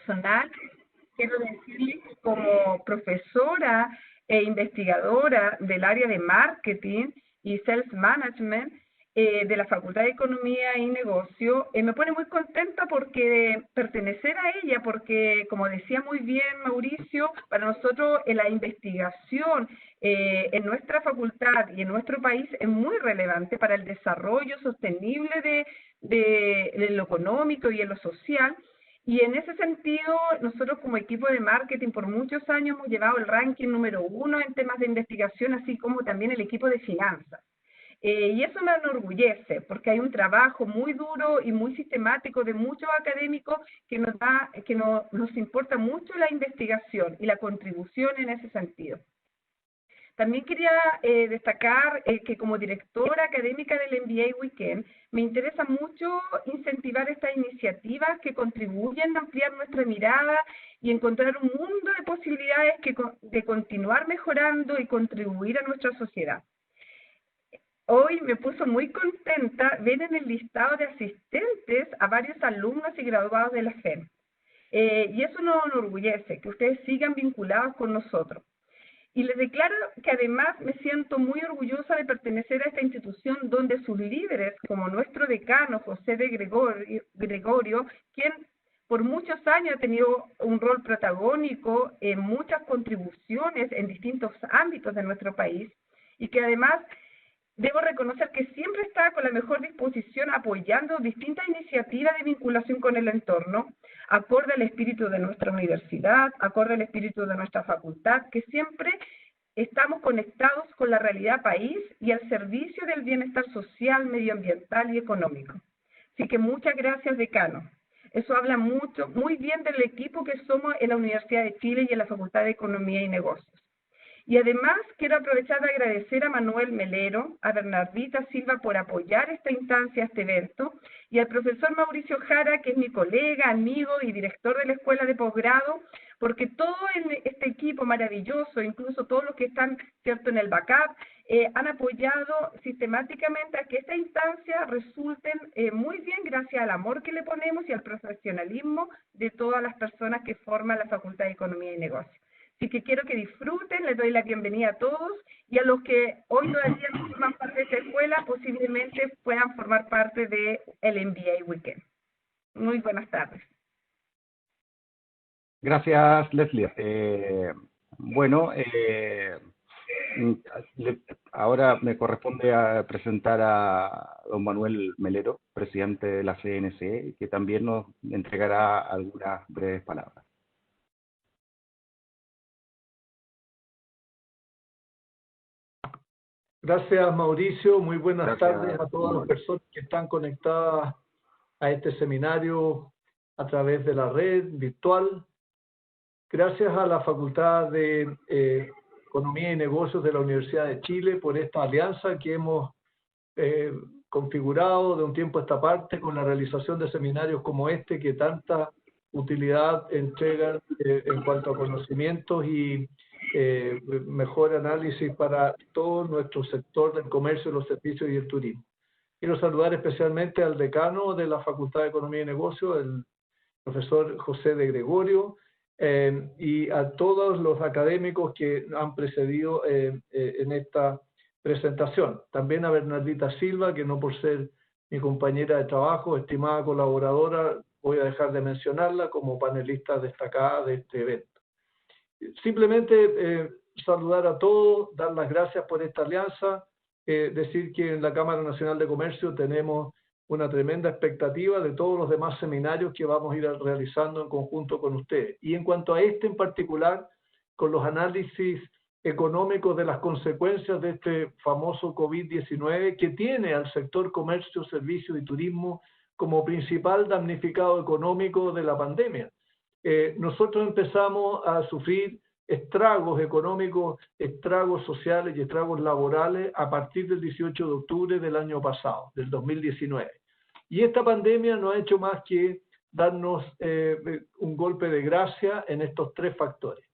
personal, quiero decirles que como profesora e investigadora del área de marketing y self-management de la Facultad de Economía y Negocio, me pone muy contenta porque pertenecer a ella, porque como decía muy bien Mauricio, para nosotros la investigación en nuestra facultad y en nuestro país es muy relevante para el desarrollo sostenible de lo económico y en lo social. Y en ese sentido, nosotros como equipo de marketing por muchos años hemos llevado el ranking #1 en temas de investigación, así como también el equipo de finanzas. Y eso me enorgullece, porque hay un trabajo muy duro y muy sistemático de muchos académicos que nos importa mucho la investigación y la contribución en ese sentido. También quería destacar que como directora académica del MBA Weekend, me interesa mucho incentivar estas iniciativas que contribuyen a ampliar nuestra mirada y encontrar un mundo de posibilidades de continuar mejorando y contribuir a nuestra sociedad. Hoy me puso muy contenta ver en el listado de asistentes a varios alumnos y graduados de la FEM. Y eso nos enorgullece, que ustedes sigan vinculados con nosotros. Y les declaro que además me siento muy orgullosa de pertenecer a esta institución donde sus líderes, como nuestro decano José de Gregorio, quien por muchos años ha tenido un rol protagónico en muchas contribuciones en distintos ámbitos de nuestro país, y que además debo reconocer que siempre está con la mejor disposición apoyando distintas iniciativas de vinculación con el entorno, acorde al espíritu de nuestra universidad, acorde al espíritu de nuestra facultad, que siempre estamos conectados con la realidad país y al servicio del bienestar social, medioambiental y económico. Así que muchas gracias, decano. Eso habla muy bien del equipo que somos en la Universidad de Chile y en la Facultad de Economía y Negocios. Y además quiero aprovechar de agradecer a Manuel Melero, a Bernardita Silva por apoyar esta instancia, este evento, y al profesor Mauricio Jara, que es mi colega, amigo y director de la Escuela de Posgrado, porque todo este equipo maravilloso, incluso todos los que están, ¿cierto?, en el backup, han apoyado sistemáticamente a que esta instancia resulten muy bien gracias al amor que le ponemos y al profesionalismo de todas las personas que forman la Facultad de Economía y Negocios. Así que quiero que disfruten, les doy la bienvenida a todos, y a los que hoy todavía no forman parte de esta escuela, posiblemente puedan formar parte del MBA Weekend. Muy buenas tardes. Gracias, Leslie. Ahora me corresponde presentar a don Manuel Melero, presidente de la CNC, que también nos entregará algunas breves palabras. Gracias, Mauricio. Muy buenas tardes a todas las personas que están conectadas a este seminario a través de la red virtual. Gracias a la Facultad de Economía y Negocios de la Universidad de Chile por esta alianza que hemos configurado de un tiempo a esta parte con la realización de seminarios como este que tanta utilidad entregan en cuanto a conocimientos y mejor análisis para todo nuestro sector del comercio, los servicios y el turismo. Quiero saludar especialmente al decano de la Facultad de Economía y Negocios, el profesor José de Gregorio, y a todos los académicos que han precedido en esta presentación. También a Bernardita Silva, que no por ser mi compañera de trabajo, estimada colaboradora, voy a dejar de mencionarla como panelista destacada de este evento. Simplemente saludar a todos, dar las gracias por esta alianza, decir que en la Cámara Nacional de Comercio tenemos una tremenda expectativa de todos los demás seminarios que vamos a ir realizando en conjunto con ustedes. Y en cuanto a este en particular, con los análisis económicos de las consecuencias de este famoso COVID-19 que tiene al sector comercio, servicios y turismo como principal damnificado económico de la pandemia. Nosotros empezamos a sufrir estragos económicos, estragos sociales y estragos laborales a partir del 18 de octubre del año pasado, del 2019. Y esta pandemia no ha hecho más que darnos un golpe de gracia en estos tres factores.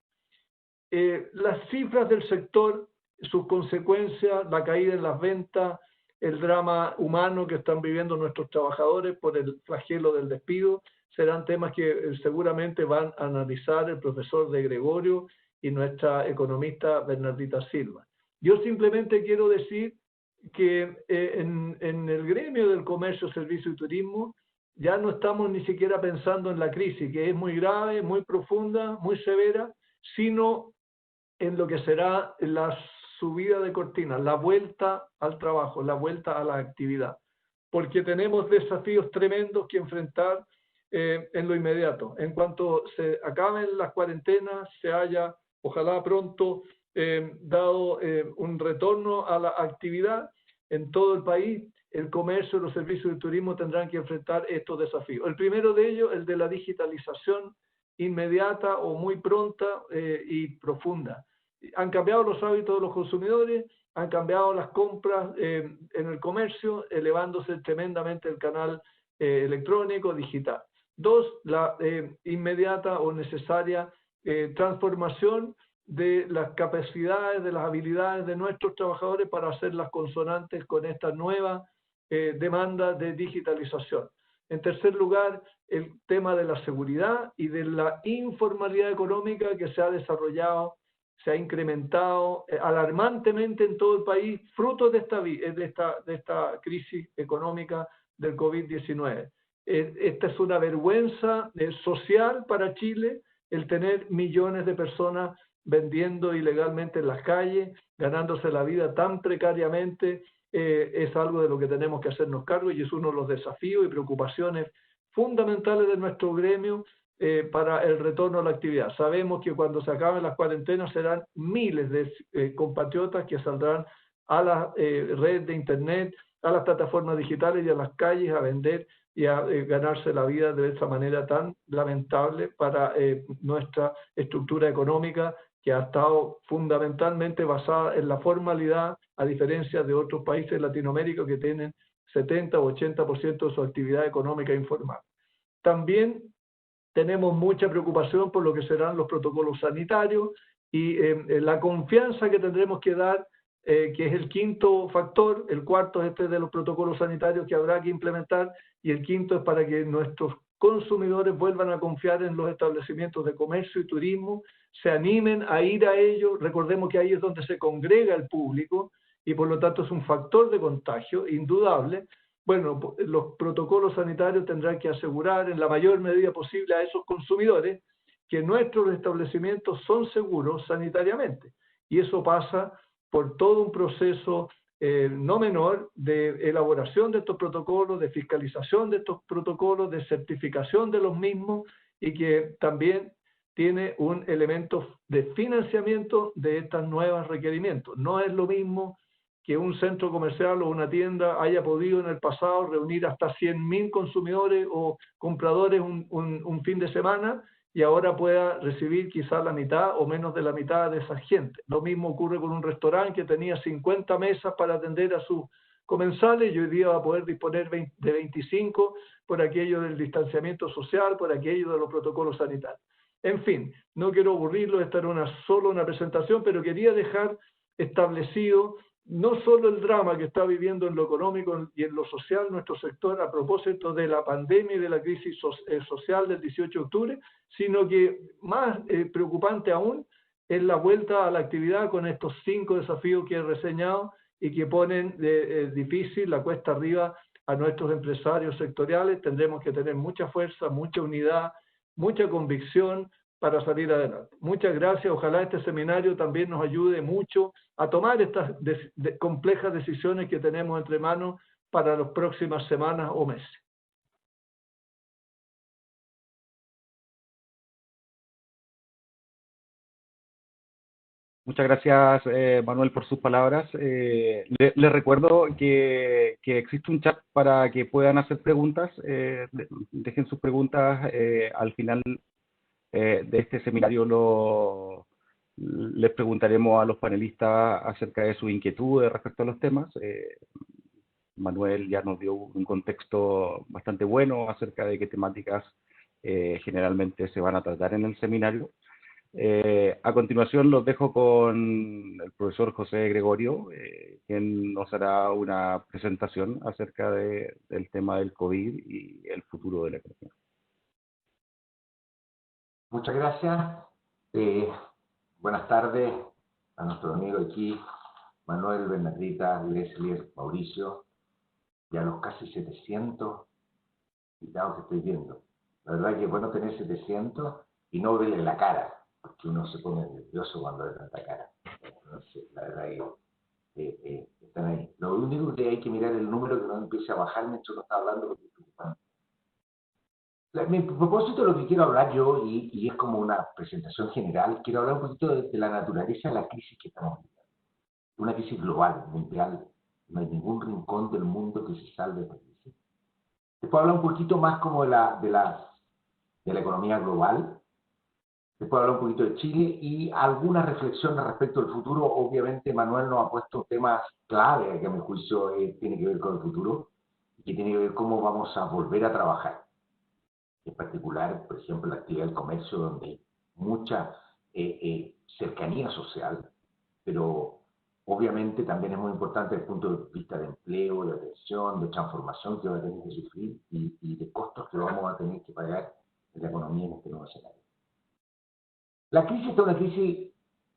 Las cifras del sector, sus consecuencias, la caída en las ventas, el drama humano que están viviendo nuestros trabajadores por el flagelo del despido, serán temas que seguramente van a analizar el profesor de Gregorio y nuestra economista Bernardita Silva. Yo simplemente quiero decir que en el gremio del comercio, servicio y turismo ya no estamos ni siquiera pensando en la crisis, que es muy grave, muy profunda, muy severa, sino en lo que será la subida de cortinas, la vuelta al trabajo, la vuelta a la actividad, porque tenemos desafíos tremendos que enfrentar en lo inmediato. En cuanto se acaben las cuarentenas, se haya, ojalá pronto, dado un retorno a la actividad en todo el país, el comercio, los servicios de turismo tendrán que enfrentar estos desafíos. El primero de ellos, el de la digitalización inmediata o muy pronta y profunda. Han cambiado los hábitos de los consumidores, han cambiado las compras en el comercio, elevándose tremendamente el canal electrónico, digital. Dos, la inmediata o necesaria transformación de las capacidades, de las habilidades de nuestros trabajadores para hacerlas consonantes con esta nueva demanda de digitalización. En tercer lugar, el tema de la seguridad y de la informalidad económica que se ha desarrollado, se ha incrementado alarmantemente en todo el país, fruto de esta crisis económica del COVID-19. Esta es una vergüenza social para Chile, el tener millones de personas vendiendo ilegalmente en las calles, ganándose la vida tan precariamente. Es algo de lo que tenemos que hacernos cargo y es uno de los desafíos y preocupaciones fundamentales de nuestro gremio para el retorno a la actividad. Sabemos que cuando se acaben las cuarentenas serán miles de compatriotas que saldrán a la red de internet, a las plataformas digitales y a las calles a vender y a ganarse la vida de esta manera tan lamentable para nuestra estructura económica, que ha estado fundamentalmente basada en la formalidad, a diferencia de otros países de Latinoamérica que tienen 70 o 80% de su actividad económica informal. También tenemos mucha preocupación por lo que serán los protocolos sanitarios y la confianza que tendremos que dar, que es el quinto factor. El cuarto es de los protocolos sanitarios que habrá que implementar, y el quinto es para que nuestros consumidores vuelvan a confiar en los establecimientos de comercio y turismo, se animen a ir a ellos. Recordemos que ahí es donde se congrega el público y por lo tanto es un factor de contagio indudable. Bueno, los protocolos sanitarios tendrán que asegurar en la mayor medida posible a esos consumidores que nuestros establecimientos son seguros sanitariamente. Y eso pasa por todo un proceso no menor de elaboración de estos protocolos, de fiscalización de estos protocolos, de certificación de los mismos, y que también tiene un elemento de financiamiento de estos nuevos requerimientos. No es lo mismo que un centro comercial o una tienda haya podido en el pasado reunir hasta 100.000 consumidores o compradores un fin de semana, y ahora pueda recibir quizás la mitad o menos de la mitad de esa gente. Lo mismo ocurre con un restaurante que tenía 50 mesas para atender a sus comensales y hoy día va a poder disponer de 25 por aquello del distanciamiento social, por aquello de los protocolos sanitarios. En fin, no quiero aburrirlo, esta era solo una presentación, pero quería dejar establecido no solo el drama que está viviendo en lo económico y en lo social nuestro sector a propósito de la pandemia y de la crisis social del 18 de octubre, sino que más preocupante aún es la vuelta a la actividad con estos 5 desafíos que he reseñado y que ponen difícil la cuesta arriba a nuestros empresarios sectoriales. Tendremos que tener mucha fuerza, mucha unidad, mucha convicción para salir adelante. Muchas gracias. Ojalá este seminario también nos ayude mucho a tomar estas complejas decisiones que tenemos entre manos para las próximas semanas o meses. Muchas gracias, Manuel, por sus palabras. Les recuerdo que existe un chat para que puedan hacer preguntas. Dejen sus preguntas al final de este seminario. Les preguntaremos a los panelistas acerca de sus inquietudes respecto a los temas. Manuel ya nos dio un contexto bastante bueno acerca de qué temáticas generalmente se van a tratar en el seminario. A continuación los dejo con el profesor José Gregorio, quien nos hará una presentación acerca del tema del COVID y el futuro de la economía. Muchas gracias. Buenas tardes a nuestros amigos aquí, Manuel, Bernardita, Leslie, Mauricio, y a los casi 700 invitados que estoy viendo. La verdad que es bueno tener 700 y no verle la cara, porque uno se pone nervioso cuando ve tanta cara. Entonces, la verdad que están ahí. Lo único que hay que mirar es el número, que no empiece a bajar mientras uno está hablando, porque es preocupante. Mi propósito, lo que quiero hablar yo, y es como una presentación general, quiero hablar un poquito de la naturaleza de la crisis que estamos viviendo. Una crisis global, mundial. No hay ningún rincón del mundo que se salve de esta crisis. Después hablar un poquito más como de la economía global. Después hablar un poquito de Chile y algunas reflexiones respecto al futuro. Obviamente Manuel nos ha puesto temas clave que a mi juicio tiene que ver con el futuro y que tiene que ver cómo vamos a volver a trabajar. En particular, por ejemplo, la actividad del comercio, donde hay mucha cercanía social, pero obviamente también es muy importante desde el punto de vista de empleo, de atención, de transformación que va a tener que sufrir y de costos que vamos a tener que pagar en la economía en este nuevo escenario. La crisis es una crisis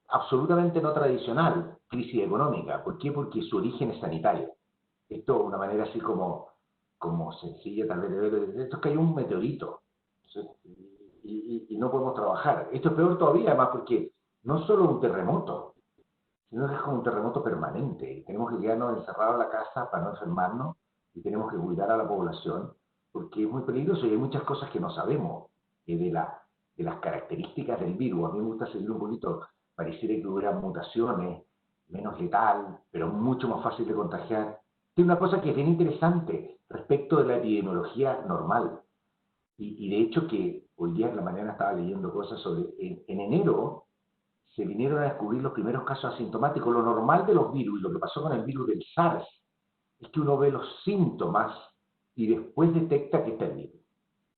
absolutamente no tradicional, crisis económica. ¿Por qué? Porque su origen es sanitario. Esto de una manera así como sencilla tal vez de ver, esto es que hay un meteorito, ¿sí? y no podemos trabajar. Esto es peor todavía, además, porque no solo un terremoto, sino que es como un terremoto permanente. Tenemos que quedarnos encerrados en la casa para no enfermarnos y tenemos que cuidar a la población, porque es muy peligroso y hay muchas cosas que no sabemos de las características del virus. A mí me gusta seguir un poquito, pareciera que hubiera mutaciones, menos letal, pero mucho más fácil de contagiar. Hay una cosa que es bien interesante respecto de la epidemiología normal. Y de hecho que hoy día en la mañana estaba leyendo cosas sobre, en enero se vinieron a descubrir los primeros casos asintomáticos. Lo normal de los virus, y lo que pasó con el virus del SARS, es que uno ve los síntomas y después detecta que está el virus.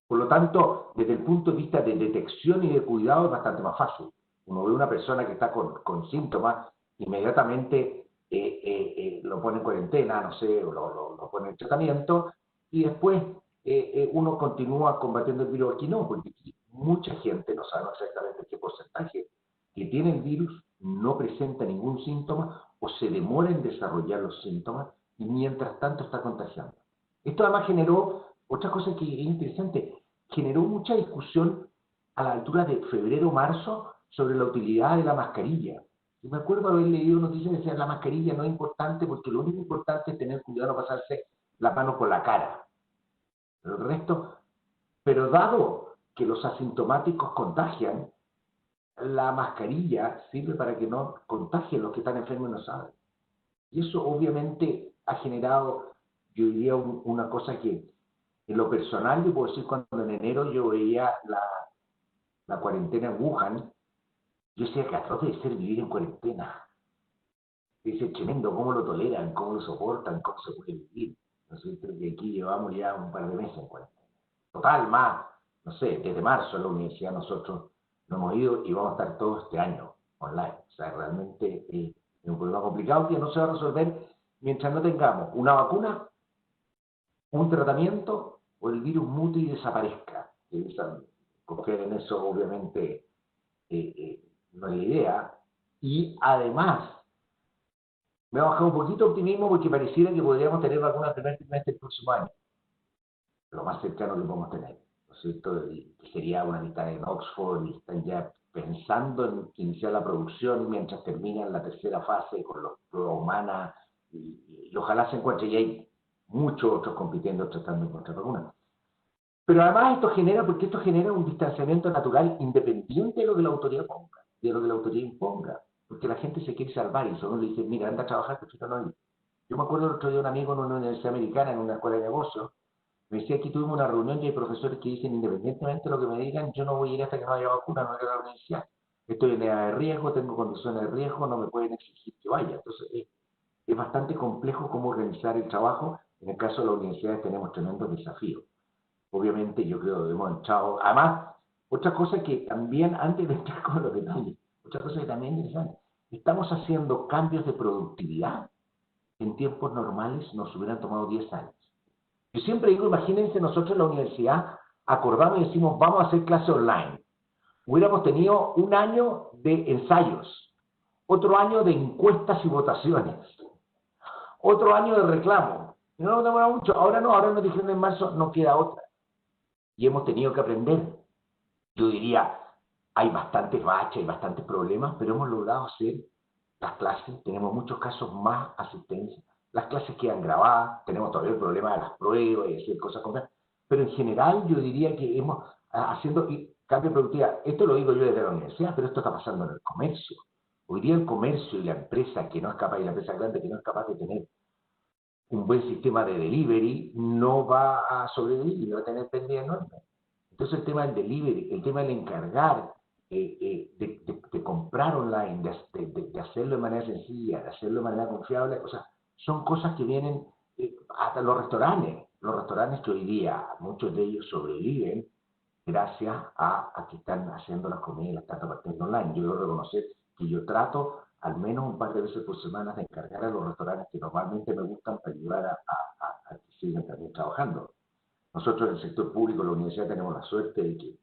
Por lo tanto, desde el punto de vista de detección y de cuidado es bastante más fácil. Uno ve una persona que está con síntomas, inmediatamente lo pone en cuarentena, no sé, o lo pone en tratamiento, y después uno continúa combatiendo el virus. Aquí no, porque aquí mucha gente, no sabe exactamente qué porcentaje, que tiene el virus no presenta ningún síntoma o se demora en desarrollar los síntomas y mientras tanto está contagiando. Esto además generó otra cosa que es interesante, generó mucha discusión a la altura de febrero-marzo sobre la utilidad de la mascarilla. Yo me acuerdo haber leído noticias que decían la mascarilla no es importante porque lo único importante es tener cuidado de no pasarse la mano por la cara. Pero el resto, pero dado que los asintomáticos contagian, la mascarilla sirve para que no contagien los que están enfermos y no saben. Y eso obviamente ha generado, yo diría, una cosa que en lo personal, yo puedo decir, cuando en enero yo veía la cuarentena en Wuhan, yo decía que atroz debe ser vivir en cuarentena. Dice, tremendo, cómo lo toleran, cómo lo soportan, cómo se puede vivir. ¿No es cierto? Que aquí llevamos ya un par de meses en cuarentena. Total, más, no sé, desde marzo a la universidad nosotros nos hemos ido y vamos a estar todo este año online. O sea, realmente es un problema complicado que no se va a resolver mientras no tengamos una vacuna, un tratamiento o el virus mute y desaparezca. Confiar en eso obviamente no es la idea. Y además, me ha bajado un poquito de optimismo porque pareciera que podríamos tener vacuna el primer trimestre del próximo año. Lo más cercano que podemos tener, ¿no es cierto? Y que sería una lista en Oxford y están ya pensando en iniciar la producción mientras terminan la tercera fase con las pruebas humanas y ojalá se encuentre, y hay muchos otros compitiendo tratando de encontrar vacunas. Pero además porque esto genera un distanciamiento natural independiente de lo que la autoridad ponga, de lo que la autoridad imponga, porque la gente se quiere salvar y solo le dice, mira, anda a trabajar, que tú no ir. Yo me acuerdo el otro día un amigo en una universidad americana, en una escuela de negocios, me decía que tuvimos una reunión y hay profesores que dicen, independientemente de lo que me digan, yo no voy a ir hasta que no haya vacuna, no voy a ir a la universidad. Estoy en edad de riesgo, tengo condiciones de riesgo, no me pueden exigir que vaya. Entonces, es bastante complejo cómo organizar el trabajo. En el caso de las universidades tenemos tremendos desafíos. Obviamente yo creo que hemos entrado. Además, otra cosa que también, antes de entrar con los detalles, otra cosa que también es interesante, estamos haciendo cambios de productividad que en tiempos normales nos hubieran tomado 10 años. Yo siempre digo, imagínense nosotros en la universidad acordamos y decimos, vamos a hacer clase online. hubiéramos tenido un año de ensayos, otro año de encuestas y votaciones, otro año de reclamo. Y no nos demora mucho. Ahora no, ahora nos dijeron en marzo, no queda otra. Y hemos tenido que aprender. Yo diría, hay bastantes baches, hay bastantes problemas, pero hemos logrado hacer las clases, tenemos muchos casos más asistencia, las clases quedan grabadas, tenemos todavía el problema de las pruebas y hacer cosas con pero en general yo diría que hemos haciendo cambio de productividad. Esto lo digo yo desde la universidad, pero esto está pasando en el comercio. Hoy día el comercio y la empresa que no es capaz, y la empresa grande que no es capaz de tener un buen sistema de delivery, no va a sobrevivir y va a tener pérdidas enormes. Entonces el tema del delivery, el tema del encargar, de comprar online, de hacerlo de manera sencilla, de hacerlo de manera confiable, o sea, son cosas que vienen hasta los restaurantes que hoy día, muchos de ellos sobreviven gracias a que están haciendo las comidas, las están repartiendo online. Yo debo reconocer que yo trato al menos un par de veces por semana de encargar a los restaurantes que normalmente me gustan para ayudar a que sigan también trabajando. Nosotros en el sector público, en la universidad, tenemos la suerte de que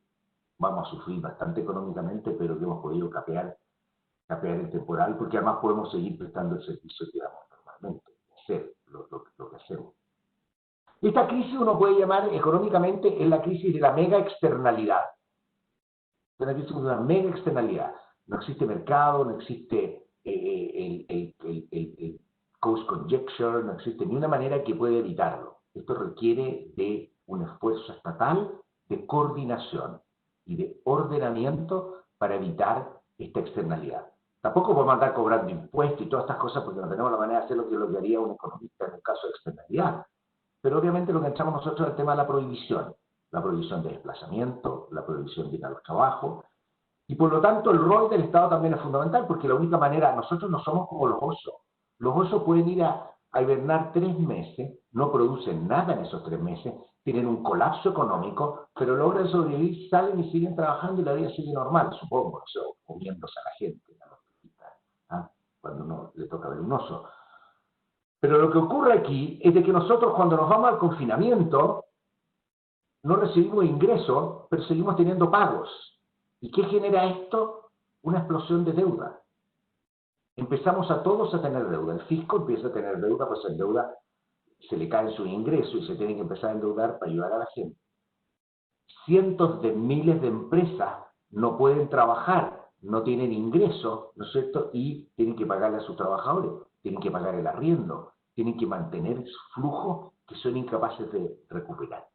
vamos a sufrir bastante económicamente, pero que hemos podido capear el temporal, porque además podemos seguir prestando el servicio que damos normalmente, hacer lo que hacemos. Esta crisis uno puede llamar económicamente es la crisis de la mega externalidad. Es una crisis de una mega externalidad. No existe mercado, no existe el cost conjecture, no existe ni una manera que pueda evitarlo. Esto requiere de un esfuerzo estatal de coordinación y de ordenamiento para evitar esta externalidad. Tampoco podemos andar cobrando impuestos y todas estas cosas porque no tenemos la manera de hacer lo que haría un economista en un caso de externalidad. Pero obviamente lo que entramos nosotros es el tema de la prohibición de desplazamiento, la prohibición de ir a los trabajos, y por lo tanto el rol del Estado también es fundamental, porque la única manera, nosotros no somos como los osos. Los osos pueden ir a hibernar 3 meses, no producen nada en esos 3 meses, tienen un colapso económico, pero logran sobrevivir, salen y siguen trabajando y la vida sigue normal, supongo, o sea, comiéndose a la gente, a los turistas, cuando uno le toca ver un oso. Pero lo que ocurre aquí es de que nosotros cuando nos vamos al confinamiento no recibimos ingresos, pero seguimos teniendo pagos. ¿Y qué genera esto? Una explosión de deuda. Empezamos a todos a tener deuda. El fisco empieza a tener deuda, pues en deuda se le caen sus ingresos y se tiene que empezar a endeudar para ayudar a la gente. Cientos de miles de empresas no pueden trabajar, no tienen ingresos, ¿no es cierto? Y tienen que pagarle a sus trabajadores, tienen que pagar el arriendo, tienen que mantener flujos que son incapaces de recuperar.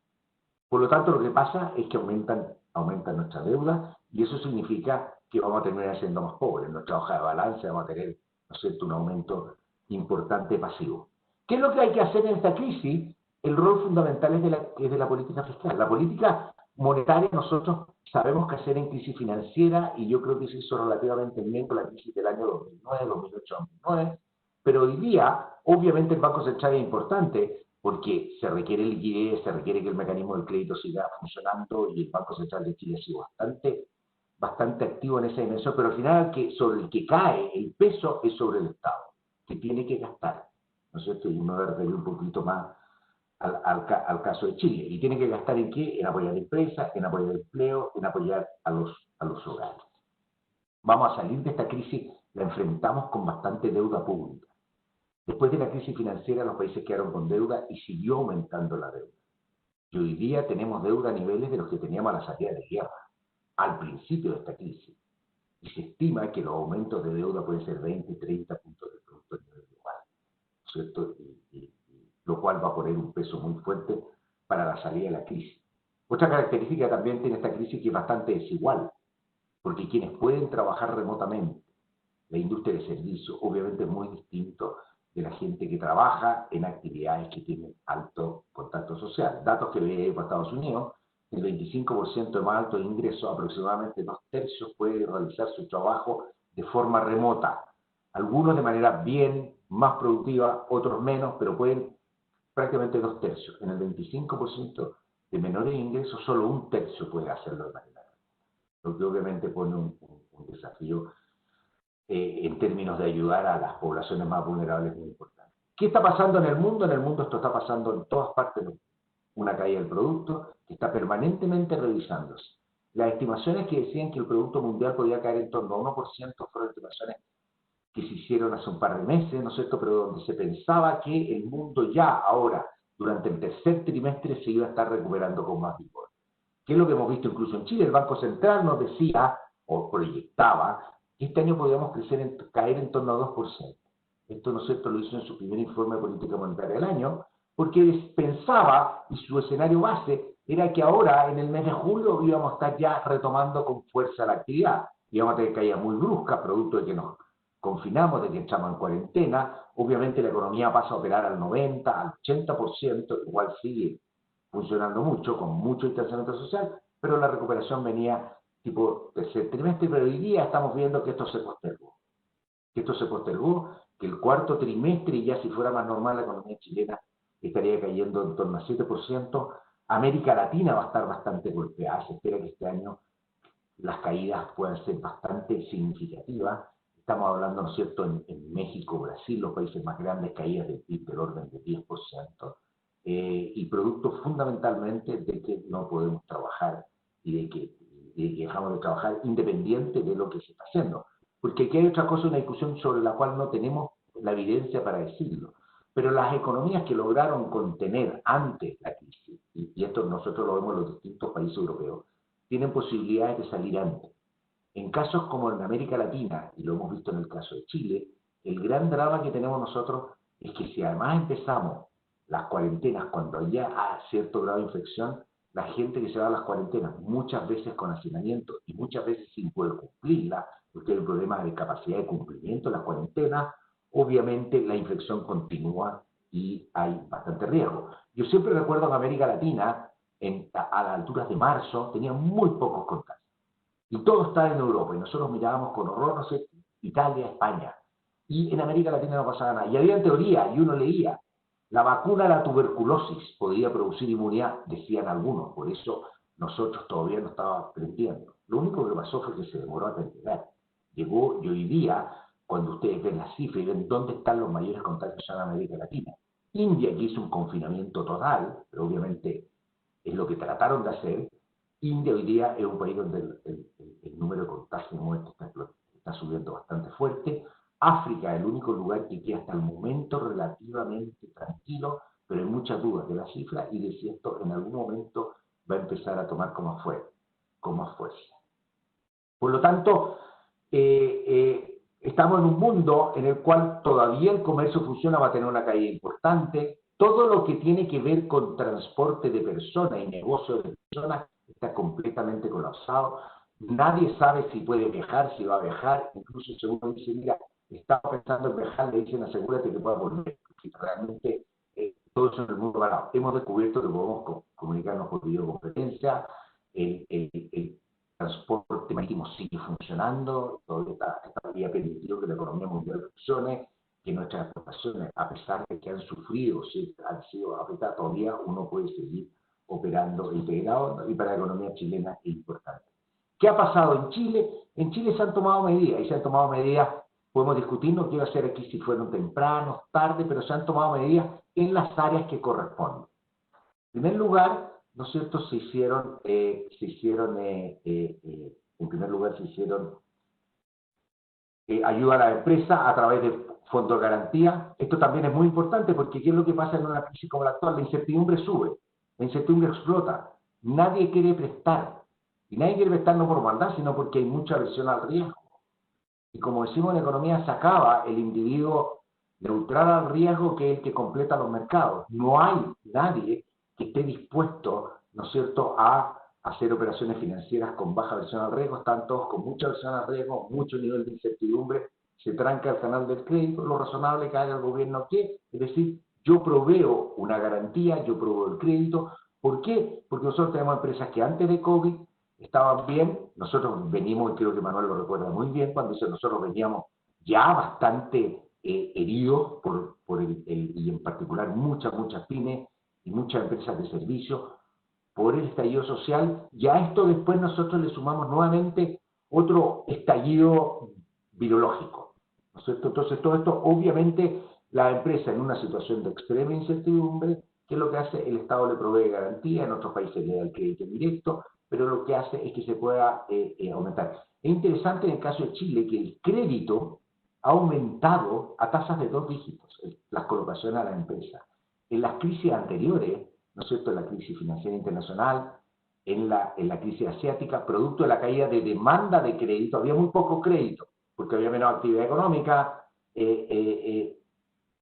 Por lo tanto, lo que pasa es que aumenta nuestra deuda y eso significa que vamos a terminar siendo más pobres. En nuestra hoja de balance vamos a tener, ¿no es cierto?, un aumento importante pasivo. ¿Qué es lo que hay que hacer en esta crisis? El rol fundamental es de la política fiscal. La política monetaria nosotros sabemos que hacer en crisis financiera, y yo creo que se hizo relativamente bien con la crisis del año 2009, 2008, 2009, pero hoy día, obviamente el Banco Central es importante, porque se requiere liquidez, se requiere que el mecanismo del crédito siga funcionando y el Banco Central de Chile ha sido bastante activo en esa dimensión, pero al final sobre el que cae el peso es sobre el Estado, que tiene que gastar, ¿no es cierto? Y uno debe un poquito más al caso de Chile. ¿Y tiene que gastar en qué? En apoyar a la empresa, en apoyar el empleo, en apoyar a los hogares. Vamos a salir de esta crisis, la enfrentamos con bastante deuda pública. Después de la crisis financiera, los países quedaron con deuda y siguió aumentando la deuda. Y hoy día tenemos deuda a niveles de los que teníamos a la salida de guerra, al principio de esta crisis. Y se estima que los aumentos de deuda pueden ser 20 y 30 puntos de producto a nivel global, ¿cierto? Lo cual va a poner un peso muy fuerte para la salida de la crisis. Otra característica también tiene esta crisis que es bastante desigual, porque quienes pueden trabajar remotamente, la industria de servicios, obviamente es muy distinto de la gente que trabaja en actividades que tienen alto contacto social. Datos que veía por Estados Unidos, el 25% de más alto ingreso, aproximadamente 2/3 puede realizar su trabajo de forma remota. Algunos de manera bien, más productiva, otros menos, pero pueden prácticamente 2/3. En el 25% de menores ingresos, solo 1/3 puede hacerlo de manera remota. Lo que obviamente pone un desafío en términos de ayudar a las poblaciones más vulnerables muy importante. ¿Qué está pasando en el mundo? En el mundo esto está pasando en todas partes. Una caída del producto que está permanentemente revisándose. Las estimaciones que decían que el Producto Mundial podía caer en torno a 1% fueron estimaciones que se hicieron hace un par de meses, ¿no es cierto?, pero donde se pensaba que el mundo ya ahora, durante el tercer trimestre, se iba a estar recuperando con más vigor. ¿Qué es lo que hemos visto incluso en Chile? El Banco Central nos decía, o proyectaba, que este año podíamos caer en torno a 2%. Esto, ¿no es cierto?, lo hizo en su primer informe de política monetaria del año, porque pensaba, y su escenario base, era que ahora, en el mes de julio, íbamos a estar ya retomando con fuerza la actividad. Íbamos a tener caídas muy bruscas, producto de que nos confinamos, de que estamos en cuarentena. Obviamente la economía pasa a operar al 90, al 80%, igual sigue funcionando mucho, con mucho distanciamiento social, pero la recuperación venía tipo tercer trimestre, pero hoy día estamos viendo que esto se postergó, que el cuarto trimestre, y ya si fuera más normal la economía chilena estaría cayendo en torno a 7%. América Latina va a estar bastante golpeada, se espera que este año las caídas puedan ser bastante significativas. Estamos hablando, ¿no es cierto?, en México, Brasil, los países más grandes, caídas del PIB del orden de 10%, y producto fundamentalmente de que no podemos trabajar y de que dejamos de trabajar independiente de lo que se está haciendo. Porque aquí hay otra cosa, una discusión sobre la cual no tenemos la evidencia para decirlo. Pero las economías que lograron contener antes la crisis, y esto nosotros lo vemos en los distintos países europeos, tienen posibilidades de salir antes. En casos como en América Latina, y lo hemos visto en el caso de Chile, el gran drama que tenemos nosotros es que si además empezamos las cuarentenas cuando ya hay cierto grado de infección, la gente que se va a las cuarentenas muchas veces con hacinamiento y muchas veces sin poder cumplirla, porque hay un problema de capacidad de cumplimiento de las cuarentenas, obviamente la infección continúa y hay bastante riesgo. Yo siempre recuerdo que América Latina, a las alturas de marzo, tenía muy pocos contagios. Y todo estaba en Europa, y nosotros mirábamos con horror, no sé, Italia, España. Y en América Latina no pasaba nada. Y había teoría, y uno leía, la vacuna de la tuberculosis podría producir inmunidad, decían algunos, por eso nosotros todavía no estábamos aprendiendo. Lo único que pasó fue que se demoró a llegar. Llegó, y hoy día, cuando ustedes ven las cifras y ven dónde están los mayores contagios en América Latina. India, que hizo un confinamiento total, pero obviamente es lo que trataron de hacer. India hoy día es un país donde el número de contagios y muertes está subiendo bastante fuerte. África es el único lugar que queda hasta el momento relativamente tranquilo, pero hay muchas dudas de la cifra y de si esto en algún momento va a empezar a tomar con más fuerza. Por lo tanto, estamos en un mundo en el cual todavía el comercio funciona, va a tener una caída importante. Todo lo que tiene que ver con transporte de personas y negocio de personas está completamente colapsado. Nadie sabe si puede viajar, si va a viajar. Incluso si uno dice, mira, estaba pensando en viajar, le dicen, asegúrate que pueda volver. Porque realmente todo eso en el mundo parado. Hemos descubierto que podemos comunicarnos por videoconferencia. El transporte marítimo sigue funcionando. Todavía está permitido que la economía mundial funcione, que nuestras exportaciones, a pesar de que han sufrido, han sido afectadas, todavía uno puede seguir operando integrado, y para la economía chilena es importante. ¿Qué ha pasado en Chile? En Chile se han tomado medidas, y se han tomado medidas, podemos discutir, no quiero hacer aquí si fueron tempranos, tarde, pero se han tomado medidas en las áreas que corresponden. En primer lugar, ¿no es cierto?, en primer lugar se hicieron ayuda a la empresa a través de fondos de garantía. Esto también es muy importante porque ¿qué es lo que pasa en una crisis como la actual? La incertidumbre sube, la incertidumbre explota. Nadie quiere prestar. Y nadie quiere prestar no por maldad, sino porque hay mucha aversión al riesgo. Y como decimos en economía, se acaba el individuo neutral al riesgo, que es el que completa los mercados. No hay nadie que esté dispuesto, ¿no es cierto?, a hacer operaciones financieras con baja aversión al riesgo. Están todos con mucha aversión al riesgo, mucho nivel de incertidumbre, se tranca el canal del crédito. Lo razonable que haga el gobierno, ¿qué? Es decir, yo proveo una garantía, yo proveo el crédito. ¿Por qué? Porque nosotros tenemos empresas que antes de COVID estaban bien. Nosotros venimos, y creo que Manuel lo recuerda muy bien, cuando dice nosotros veníamos ya bastante heridos y en particular muchas pymes y muchas empresas de servicio por el estallido social. Y a esto después nosotros le sumamos nuevamente otro estallido virológico, ¿no es cierto? Entonces todo esto, obviamente, la empresa en una situación de extrema incertidumbre, ¿qué es lo que hace? El Estado le provee garantía, en otros países le da el crédito directo, pero lo que hace es que se pueda aumentar. Es interesante en el caso de Chile que el crédito ha aumentado a tasas de 2 dígitos, las colocaciones a la empresa. En las crisis anteriores, ¿no es cierto?, en la crisis financiera internacional, en la crisis asiática, producto de la caída de demanda de crédito, había muy poco crédito, porque había menos actividad económica,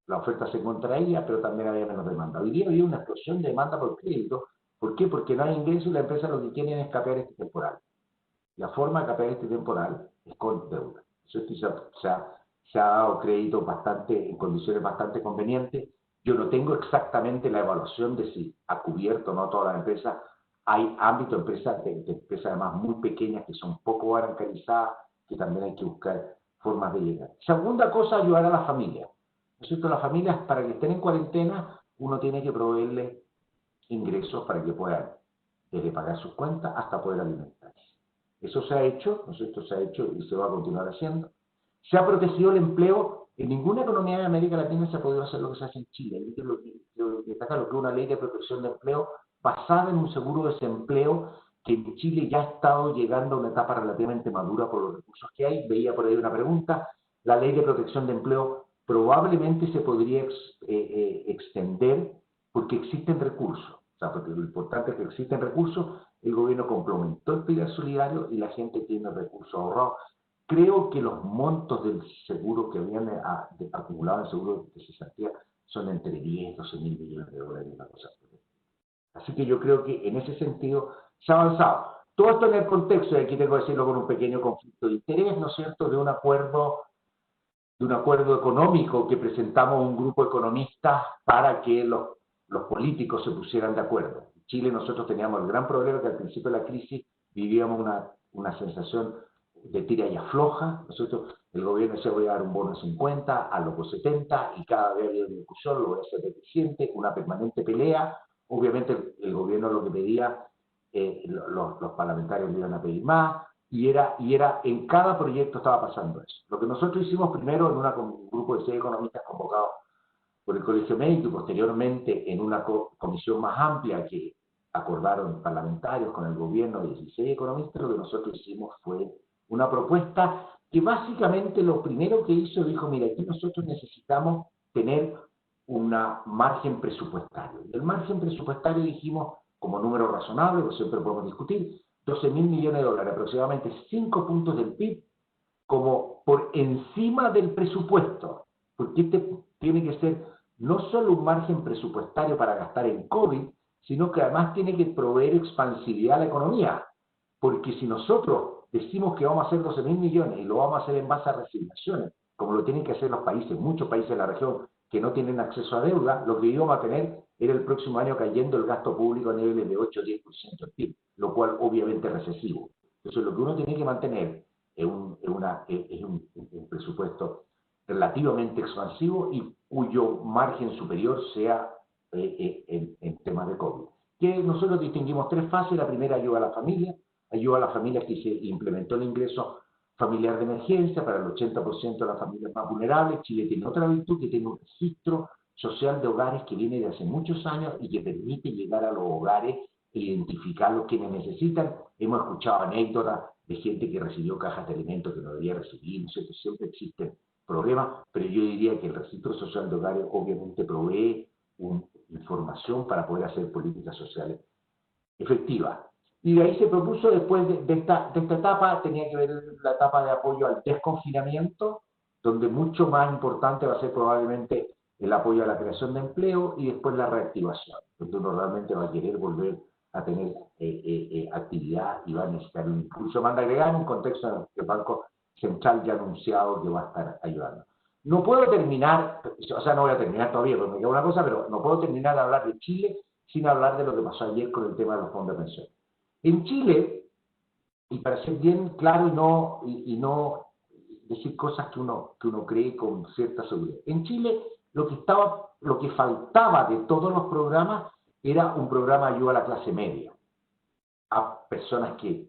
la oferta se contraía, pero también había menos demanda. Hoy día había una explosión de demanda por crédito. ¿Por qué? Porque no hay ingresos y la empresa lo que quieren es capear este temporal. La forma de capear este temporal es con deuda. Se ha dado crédito en condiciones bastante convenientes. Yo no tengo exactamente la evaluación de si ha cubierto o no todas las empresas. Hay ámbitos de empresas además muy pequeñas que son poco bancarizadas, que también hay que buscar formas de llegar. Segunda cosa, ayudar a las familias. ¿No es cierto? Las familias, para que estén en cuarentena, uno tiene que proveerles ingresos para que puedan desde pagar sus cuentas hasta poder alimentarse. Eso se ha hecho, ¿no es cierto? Se ha hecho y se va a continuar haciendo. Se ha protegido el empleo. En ninguna economía de América Latina se ha podido hacer lo que se hace en Chile. Lo que es una ley de protección de empleo basada en un seguro de desempleo que en Chile ya ha estado llegando a una etapa relativamente madura por los recursos que hay. Veía por ahí una pregunta. La ley de protección de empleo probablemente se podría extender porque existen recursos. O sea, porque lo importante es que existen recursos, el gobierno complementó el pilar solidario y la gente tiene recursos ahorrados. Creo que los montos del seguro que habían acumulado en el seguro de cesantía son entre 10 y 12 mil millones de dólares, una cosa así. Así que yo creo que en ese sentido se ha avanzado. Todo esto en el contexto, y aquí tengo que decirlo con un pequeño conflicto de interés, ¿no es cierto?, de un acuerdo económico que presentamos un grupo de economistas para que los políticos se pusieran de acuerdo. En Chile nosotros teníamos el gran problema que al principio de la crisis vivíamos una sensación de tira y afloja. Nosotros, el gobierno decía voy a dar un bono de 50, a los 70, y cada vez había una discusión, lo voy a hacer deficiente, una permanente pelea. Obviamente el gobierno lo que pedía, los parlamentarios le iban a pedir más, y era en cada proyecto estaba pasando eso. Lo que nosotros hicimos primero en un grupo de 6 economistas convocados por el Colegio Médico y posteriormente en una comisión más amplia que acordaron parlamentarios con el gobierno de 16 economistas, lo que nosotros hicimos fue una propuesta que básicamente lo primero que hizo, dijo, mira, aquí nosotros necesitamos tener un margen presupuestario. Y el margen presupuestario dijimos, como número razonable, pues siempre podemos discutir, 12 mil millones de dólares, aproximadamente 5 puntos del PIB, como por encima del presupuesto, porque este tiene que ser no solo un margen presupuestario para gastar en COVID, sino que además tiene que proveer expansividad a la economía, porque si nosotros decimos que vamos a hacer 12 mil millones y lo vamos a hacer en base a resignaciones, como lo tienen que hacer los países, muchos países de la región que no tienen acceso a deuda, lo que íbamos a tener era el próximo año cayendo el gasto público a niveles de 8 o 10% del PIB, lo cual obviamente es recesivo. Entonces lo que uno tiene que mantener es un presupuesto relativamente expansivo y cuyo margen superior sea en temas de COVID. Que nosotros distinguimos 3 fases. La primera, ayuda a las familias que se implementó el ingreso familiar de emergencia para el 80% de las familias más vulnerables. Chile tiene otra virtud, que tiene un registro social de hogares que viene de hace muchos años y que permite llegar a los hogares e identificar los quienes necesitan. Hemos escuchado anécdotas de gente que recibió cajas de alimentos que no debía recibir, ¿no es cierto? Siempre existen problemas, pero yo diría que el registro social de hogares obviamente provee información para poder hacer políticas sociales efectivas. Y de ahí se propuso, después de esta etapa, tenía que ver la etapa de apoyo al desconfinamiento, donde mucho más importante va a ser probablemente el apoyo a la creación de empleo y después la reactivación, donde uno realmente va a querer volver a tener actividad y va a necesitar un impulso. Manda agregar en un contexto en el que el Banco Central ya ha anunciado que va a estar ayudando. No puedo terminar, o sea, no voy a terminar todavía, porque me queda una cosa, pero no puedo terminar de hablar de Chile sin hablar de lo que pasó ayer con el tema de los fondos de pensión. En Chile, y para ser bien claro y no decir cosas que uno cree con cierta seguridad, en Chile lo que faltaba de todos los programas era un programa de ayuda a la clase media, a personas que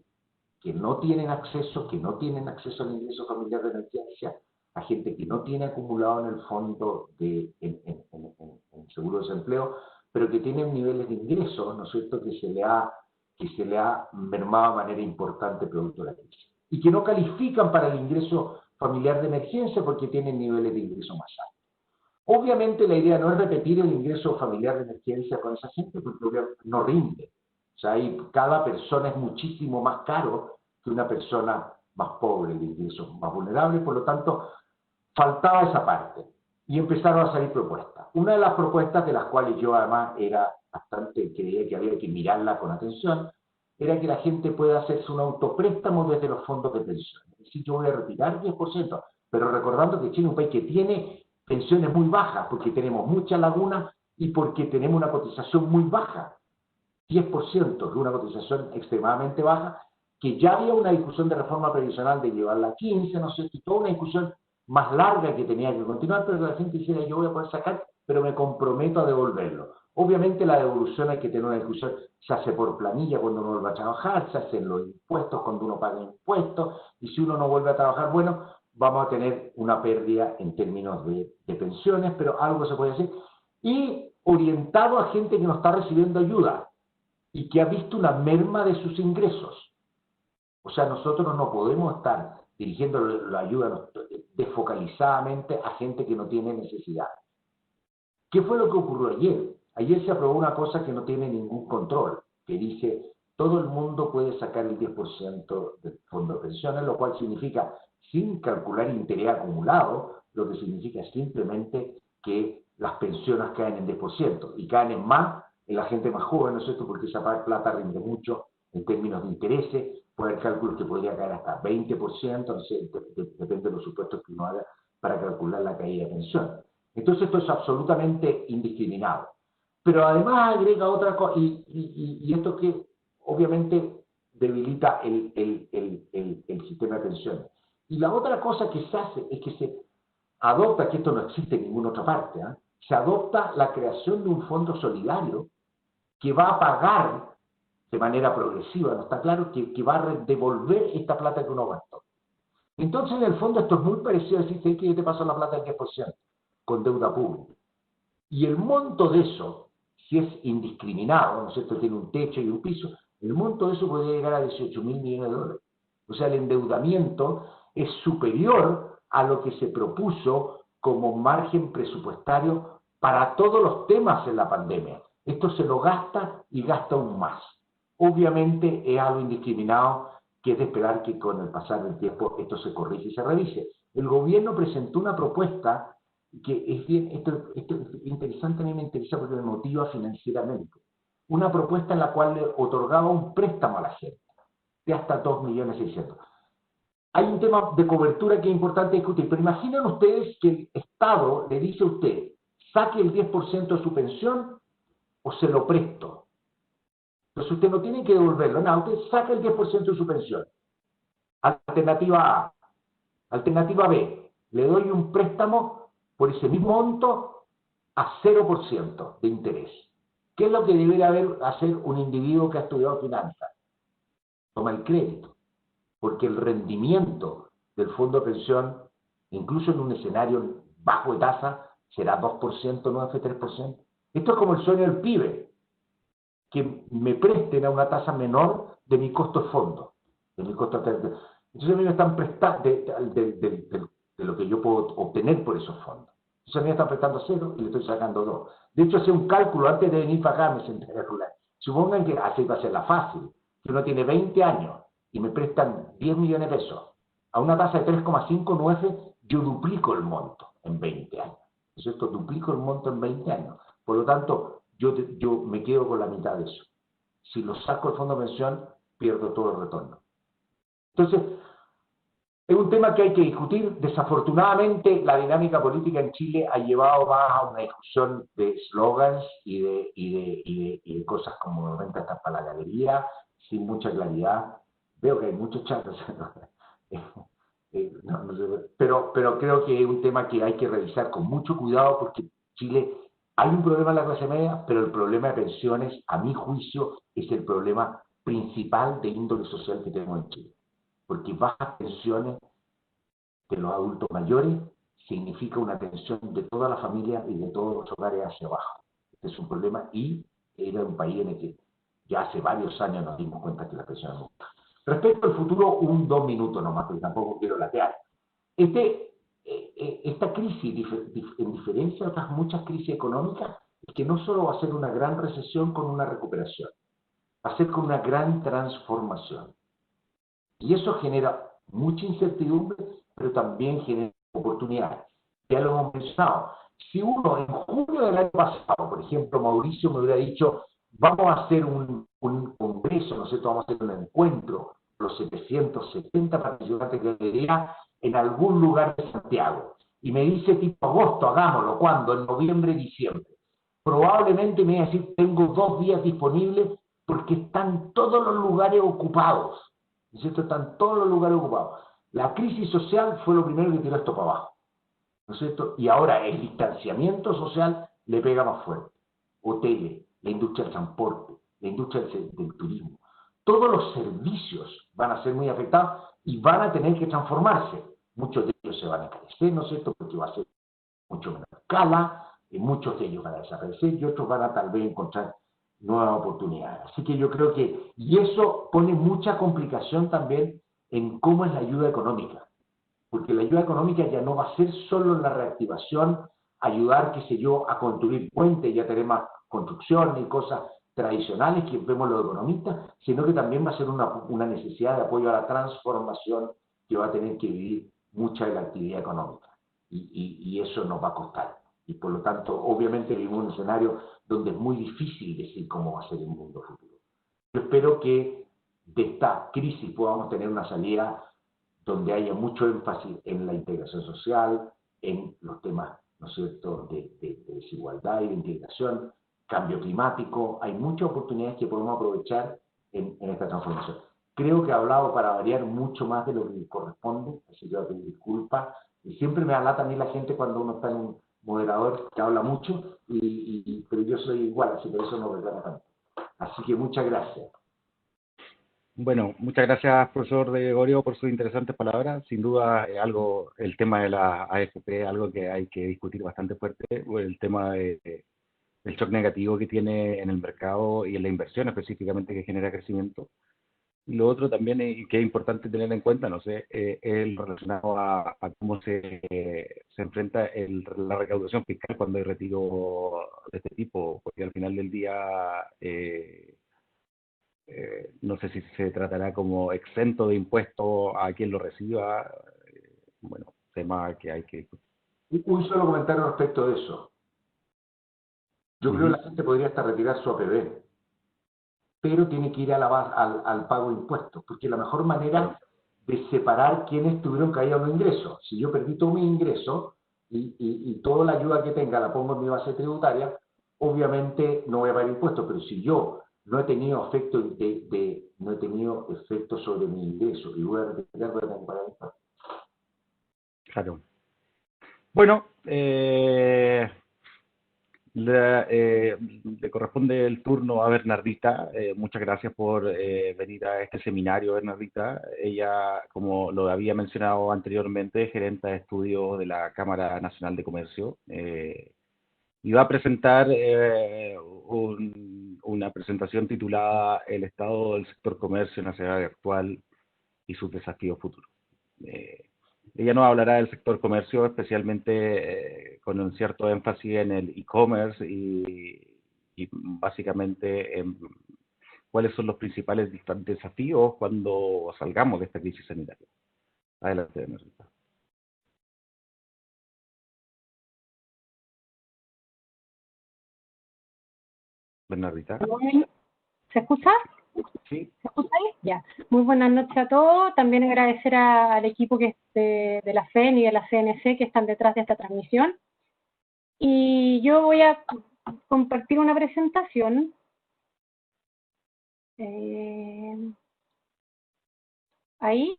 no tienen acceso al ingreso familiar de emergencia, a gente que no tiene acumulado en el fondo en seguro de desempleo, pero que tienen niveles de ingresos, ¿no es cierto?, que se le ha que se le ha mermado de manera importante producto de la crisis. Y que no califican para el ingreso familiar de emergencia porque tienen niveles de ingreso más altos. Obviamente la idea no es repetir el ingreso familiar de emergencia con esa gente porque no rinde. O sea, cada persona es muchísimo más caro que una persona más pobre, de ingresos más vulnerables, por lo tanto, faltaba esa parte. Y empezaron a salir propuestas. Una de las propuestas de las cuales yo además creía que había que mirarla con atención, era que la gente pueda hacerse un autopréstamo desde los fondos de pensión. Es decir, yo voy a retirar 10%, pero recordando que Chile es un país que tiene pensiones muy bajas, porque tenemos mucha laguna y porque tenemos una cotización muy baja, 10%, que es una cotización extremadamente baja, que ya había una discusión de reforma previsional de llevarla a 15, no sé, y toda una discusión más larga que tenía que continuar, pero la gente dijera, yo voy a poder sacar, pero me comprometo a devolverlo. Obviamente la devolución hay que tener una discusión, se hace por planilla cuando uno vuelve a trabajar, se hacen los impuestos cuando uno paga impuestos, y si uno no vuelve a trabajar, bueno, vamos a tener una pérdida en términos de pensiones, pero algo se puede hacer, y orientado a gente que no está recibiendo ayuda y que ha visto una merma de sus ingresos. O sea, nosotros no podemos estar dirigiendo la ayuda desfocalizadamente a gente que no tiene necesidad. ¿Qué fue lo que ocurrió ayer? Ayer se aprobó una cosa que no tiene ningún control, que dice, todo el mundo puede sacar el 10% del fondo de pensiones, lo cual significa, sin calcular interés acumulado, lo que significa simplemente que las pensiones caen en 10%, y caen en más en la gente más joven, ¿no es cierto? Porque esa plata rinde mucho en términos de intereses, puede haber cálculos que podría caer hasta 20%, no sé, depende de los supuestos que uno haga para calcular la caída de pensión. Entonces esto es absolutamente indiscriminado. Pero además agrega otra cosa, y esto que obviamente debilita el sistema de pensiones. Y la otra cosa que se hace es que se adopta, que esto no existe en ninguna otra parte, se adopta la creación de un fondo solidario que va a pagar de manera progresiva, no está claro, que va a devolver esta plata que uno gastó. Entonces, en el fondo, esto es muy parecido a decir que yo te paso la plata del 10% con deuda pública. Y el monto de eso, si es indiscriminado, ¿no es cierto?, tiene un techo y un piso, el monto de eso podría llegar a 18.000 millones de dólares. O sea, el endeudamiento es superior a lo que se propuso como margen presupuestario para todos los temas en la pandemia. Esto se lo gasta y gasta aún más. Obviamente es algo indiscriminado, que es de esperar que con el pasar del tiempo esto se corrige y se revise. El gobierno presentó una propuesta que es bien, esto es interesante, a mí me interesa porque me motiva financieramente. Una propuesta en la cual le otorgaba un préstamo a la gente de hasta 2.600.000. Hay un tema de cobertura que es importante discutir, pero imaginen ustedes que el Estado le dice a usted, saque el 10% de su pensión o se lo presto. Entonces usted no tiene que devolverlo, no, usted saca el 10% de su pensión. Alternativa A. Alternativa B, le doy un préstamo por ese mismo monto a 0% de interés. ¿Qué es lo que debería hacer un individuo que ha estudiado finanzas? Toma el crédito, porque el rendimiento del fondo de pensión, incluso en un escenario bajo de tasa, será 2%, no es 3%. Esto es como el sueño del pibe, que me presten a una tasa menor de mi costo de fondo, de mi costo de... Entonces a mí me están prestando de lo que yo puedo obtener por esos fondos. Entonces a mí me están prestando 0 y le estoy sacando 2. De hecho, hice un cálculo antes de venir para acá, me senté a calcular. Supongan que así va a ser la fácil, que uno tiene 20 años y me prestan 10 millones de pesos. A una tasa de 3,5, yo duplico el monto en 20 años. ¿No es cierto? Duplico el monto en 20 años. Por lo tanto, yo me quedo con la mitad de eso. Si lo saco del fondo de pensión, pierdo todo el retorno. Entonces, es un tema que hay que discutir. Desafortunadamente, la dinámica política en Chile ha llevado más a una discusión de slogans y de cosas como de venta hasta para la galería, sin mucha claridad. Veo que hay muchos chatos, pero creo que es un tema que hay que revisar con mucho cuidado porque Chile... Hay un problema en la clase media, pero el problema de pensiones, a mi juicio, es el problema principal de índole social que tenemos en Chile. Porque bajas pensiones de los adultos mayores significa una tensión de toda la familia y de todos los hogares hacia abajo. Este es un problema y era un país en el que Ya hace varios años nos dimos cuenta que la presión es mucha. Respecto al futuro, 2 minutos nomás, porque tampoco quiero latear. Esta crisis, en diferencia de otras muchas crisis económicas, es que no solo va a ser una gran recesión con una recuperación, va a ser con una gran transformación. Y eso genera mucha incertidumbre, pero también genera oportunidades. Ya lo hemos mencionado. Si uno en junio del año pasado, por ejemplo, Mauricio me hubiera dicho, vamos a hacer un congreso, ¿no es cierto? Vamos a hacer un encuentro, los 770 participantes que quería en algún lugar de Santiago. Y me dice tipo agosto, hagámoslo, ¿cuándo? En noviembre, diciembre. Probablemente me iba a decir, tengo 2 días disponibles porque están todos los lugares ocupados. ¿No es cierto? Están todos los lugares ocupados. La crisis social fue lo primero que tiró esto para abajo, ¿no es cierto? Y ahora el distanciamiento social le pega más fuerte. Hoteles, la industria del transporte, la industria del turismo. Todos los servicios van a ser muy afectados y van a tener que transformarse. Muchos de ellos se van a encarecer, ¿no es cierto? Porque va a ser mucho menos escala, y muchos de ellos van a desaparecer y otros van a tal vez encontrar nuevas oportunidades. Así que yo creo que, y eso pone mucha complicación también en cómo es la ayuda económica, porque la ayuda económica ya no va a ser solo en la reactivación, ayudar, qué sé yo, a construir puentes, ya tenemos construcción y cosas tradicionales que vemos los economistas, sino que también va a ser una necesidad de apoyo a la transformación que va a tener que vivir mucha de la actividad económica. Y eso nos va a costar. Y por lo tanto, obviamente vivimos un escenario donde es muy difícil decir cómo va a ser el mundo futuro. Yo espero que de esta crisis podamos tener una salida donde haya mucho énfasis en la integración social, en los temas, ¿no es cierto?, de desigualdad y de integración, cambio climático. Hay muchas oportunidades que podemos aprovechar en esta transformación. Creo que he hablado para variar mucho más de lo que corresponde, así que voy a pedir disculpas. Y siempre me alata a mí la gente cuando uno está en un moderador que habla mucho, pero yo soy igual, así que eso no reclamo tanto. Así que muchas gracias. Bueno, muchas gracias, profesor Gregorio, por sus interesantes palabras. Sin duda, el tema de la AFP es algo que hay que discutir bastante fuerte, el tema del shock negativo que tiene en el mercado y en la inversión específicamente que genera crecimiento. Y lo otro también que es importante tener en cuenta, no sé, es lo relacionado a cómo se enfrenta la recaudación fiscal cuando hay retiro de este tipo, porque al final del día no sé si se tratará como exento de impuestos a quien lo reciba. Bueno, tema que hay que discutir. Un solo comentario respecto de eso. Yo creo que la gente podría hasta retirar su APB, pero tiene que ir a al pago de impuestos, porque la mejor manera de separar quiénes tuvieron caída los ingresos. Si yo perdí todo mi ingreso y toda la ayuda que tenga la pongo en mi base tributaria, obviamente no voy a pagar impuestos, pero si yo no he tenido efecto no he tenido efecto sobre mi ingreso y voy a retirar, voy a tener que pagar impuestos. Claro. Bueno, le corresponde el turno a Bernardita. Muchas gracias por venir a este seminario, Bernardita. Ella, como lo había mencionado anteriormente, es gerente de estudios de la Cámara Nacional de Comercio. Y va a presentar una presentación titulada El estado del sector comercio en la sociedad actual y sus desafíos futuros. Ella nos hablará del sector comercio, especialmente con un cierto énfasis en el e-commerce y básicamente en cuáles son los principales desafíos cuando salgamos de esta crisis sanitaria. Adelante, Bernardita. Bernardita. ¿Se escucha? Sí. ¿Se escucha ahí? Ya. Muy buenas noches a todos. También agradecer al equipo que es de la FEN y de la CNC que están detrás de esta transmisión. Y yo voy a compartir una presentación. Ahí.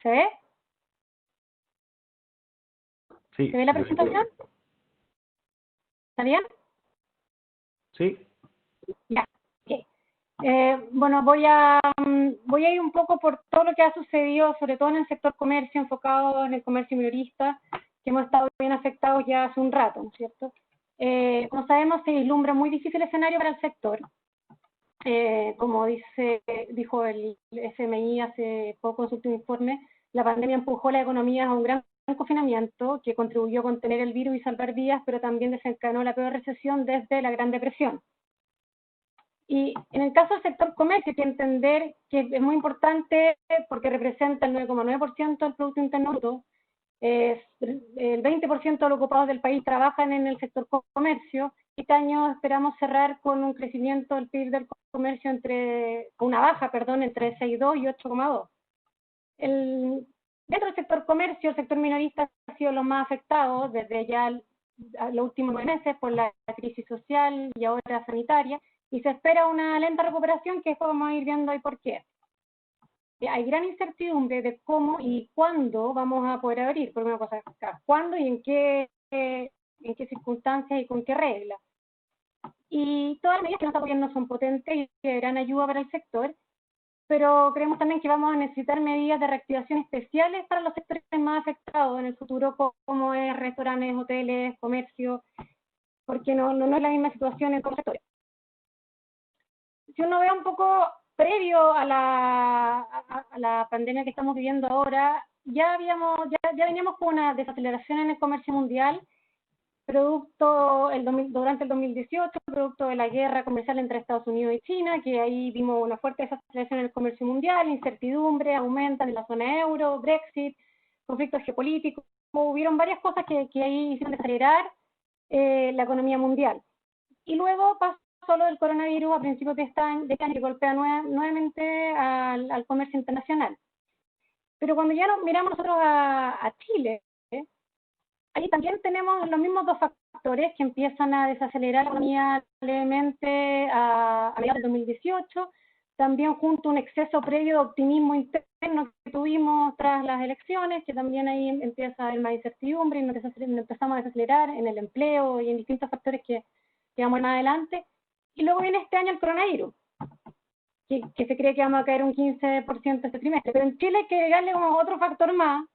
¿Se ve? Sí. ¿Se ve la presentación? ¿Está bien? Sí. Ya. Okay. Bueno, voy a ir un poco por todo lo que ha sucedido, sobre todo en el sector comercio, enfocado en el comercio minorista, que hemos estado bien afectados ya hace un rato, ¿no es cierto? Como sabemos, se vislumbra muy difícil escenario para el sector. Como dijo el FMI hace poco en su último informe, la pandemia empujó la economía a un gran confinamiento que contribuyó a contener el virus y salvar vidas, pero también desencadenó la peor recesión desde la Gran Depresión. Y en el caso del sector comercio, hay que entender que es muy importante porque representa el 9,9% del Producto Interno Bruto. El 20% de los ocupados del país trabajan en el sector comercio. Este año esperamos cerrar con un crecimiento del PIB del comercio una baja, entre 6,2 y 8,2. Dentro del sector comercio, el sector minorista ha sido los más afectados desde ya los últimos 9 meses por la crisis social y ahora sanitaria, y se espera una lenta recuperación que después vamos a ir viendo ahí por qué. Hay gran incertidumbre de cómo y cuándo vamos a poder abrir, por una cosa, cuándo y en qué circunstancias y con qué reglas. Y todas las medidas que nos está gobierno son potentes y de gran ayuda para el sector, pero creemos también que vamos a necesitar medidas de reactivación especiales para los sectores más afectados en el futuro, como es restaurantes, hoteles, comercio, porque no es la misma situación en todos los sectores. Si uno ve un poco previo a la pandemia que estamos viviendo ahora, ya veníamos con una desaceleración en el comercio mundial, durante el 2018, producto de la guerra comercial entre Estados Unidos y China, que ahí vimos una fuerte desaceleración en el comercio mundial, incertidumbre, aumentan en la zona euro, Brexit, conflictos geopolíticos, hubieron varias cosas que ahí hicieron desacelerar la economía mundial. Y luego pasó lo del coronavirus a principios de este año que golpea nuevamente al comercio internacional. Pero cuando ya nos miramos nosotros a Chile, ahí también tenemos los mismos dos factores que empiezan a desacelerar la economía levemente a mediados del 2018, también junto a un exceso previo de optimismo interno que tuvimos tras las elecciones, que también ahí empieza a haber más incertidumbre y nos empezamos a desacelerar en el empleo y en distintos factores que vamos más adelante. Y luego viene este año el coronavirus, que se cree que vamos a caer un 15% este trimestre, pero en Chile hay que agregarle como otro factor más,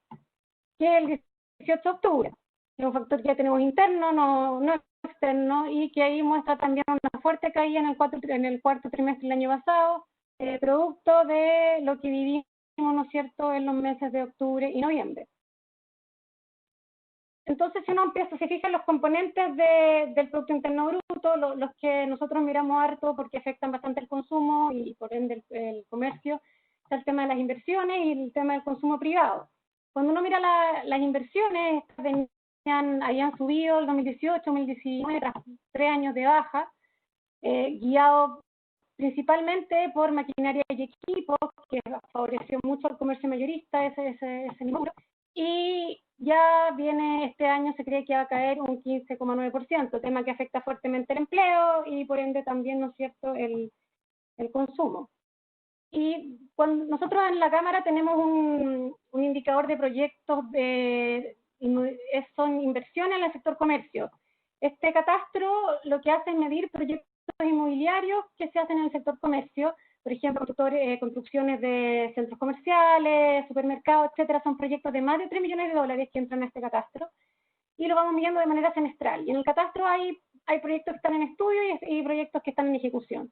que es el 18 de octubre. Es un factor que ya tenemos interno, no externo, y que ahí muestra también una fuerte caída en el cuarto trimestre del año pasado, producto de lo que vivimos, ¿no es cierto?, en los meses de octubre y noviembre. Entonces, si uno se fija en los componentes del Producto Interno Bruto, los que nosotros miramos harto porque afectan bastante el consumo y por ende el comercio, está el tema de las inversiones y el tema del consumo privado. Cuando uno mira las inversiones, habían subido el 2018, 2019, tras 3 años de baja, guiado principalmente por maquinaria y equipos, que favoreció mucho al comercio mayorista, ese número, y ya viene este año, se cree que va a caer un 15,9%, tema que afecta fuertemente el empleo y por ende también, ¿no es cierto?, el consumo. Y cuando nosotros en la Cámara tenemos un indicador de proyectos son inversiones en el sector comercio. Este catastro lo que hace es medir proyectos inmobiliarios que se hacen en el sector comercio, por ejemplo, construcciones de centros comerciales, supermercados, etcétera, son proyectos de más de $3 millones que entran a este catastro, y lo vamos midiendo de manera semestral. Y en el catastro hay proyectos que están en estudio y proyectos que están en ejecución.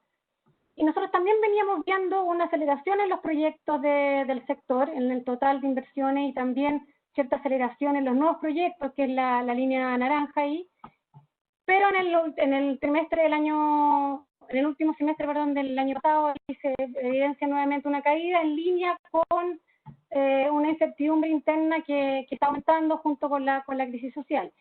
Y nosotros también veníamos viendo una aceleración en los proyectos del sector, en el total de inversiones, y también cierta aceleración en los nuevos proyectos, que es la línea naranja ahí. Pero en el último semestre, del año pasado, se evidencia nuevamente una caída en línea con una incertidumbre interna que está aumentando junto con la crisis social.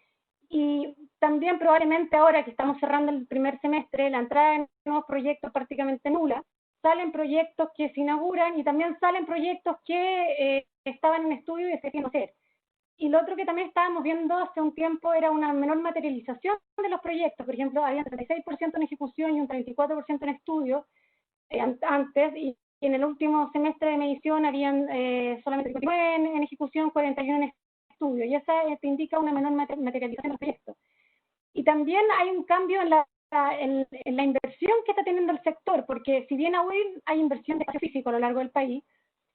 Y también probablemente ahora que estamos cerrando el primer semestre, la entrada en nuevos proyectos prácticamente nula, salen proyectos que se inauguran y también salen proyectos que estaban en estudio y se quieren hacer. Y lo otro que también estábamos viendo hace un tiempo era una menor materialización de los proyectos. Por ejemplo, había un 36% en ejecución y un 34% en estudio antes, y en el último semestre de medición habían solamente 59 en ejecución, 41 en estudio, y esa te indica una menor materialización de los proyectos. Y también hay un cambio en la inversión que está teniendo el sector, porque si bien aún hay inversión de espacio físico a lo largo del país,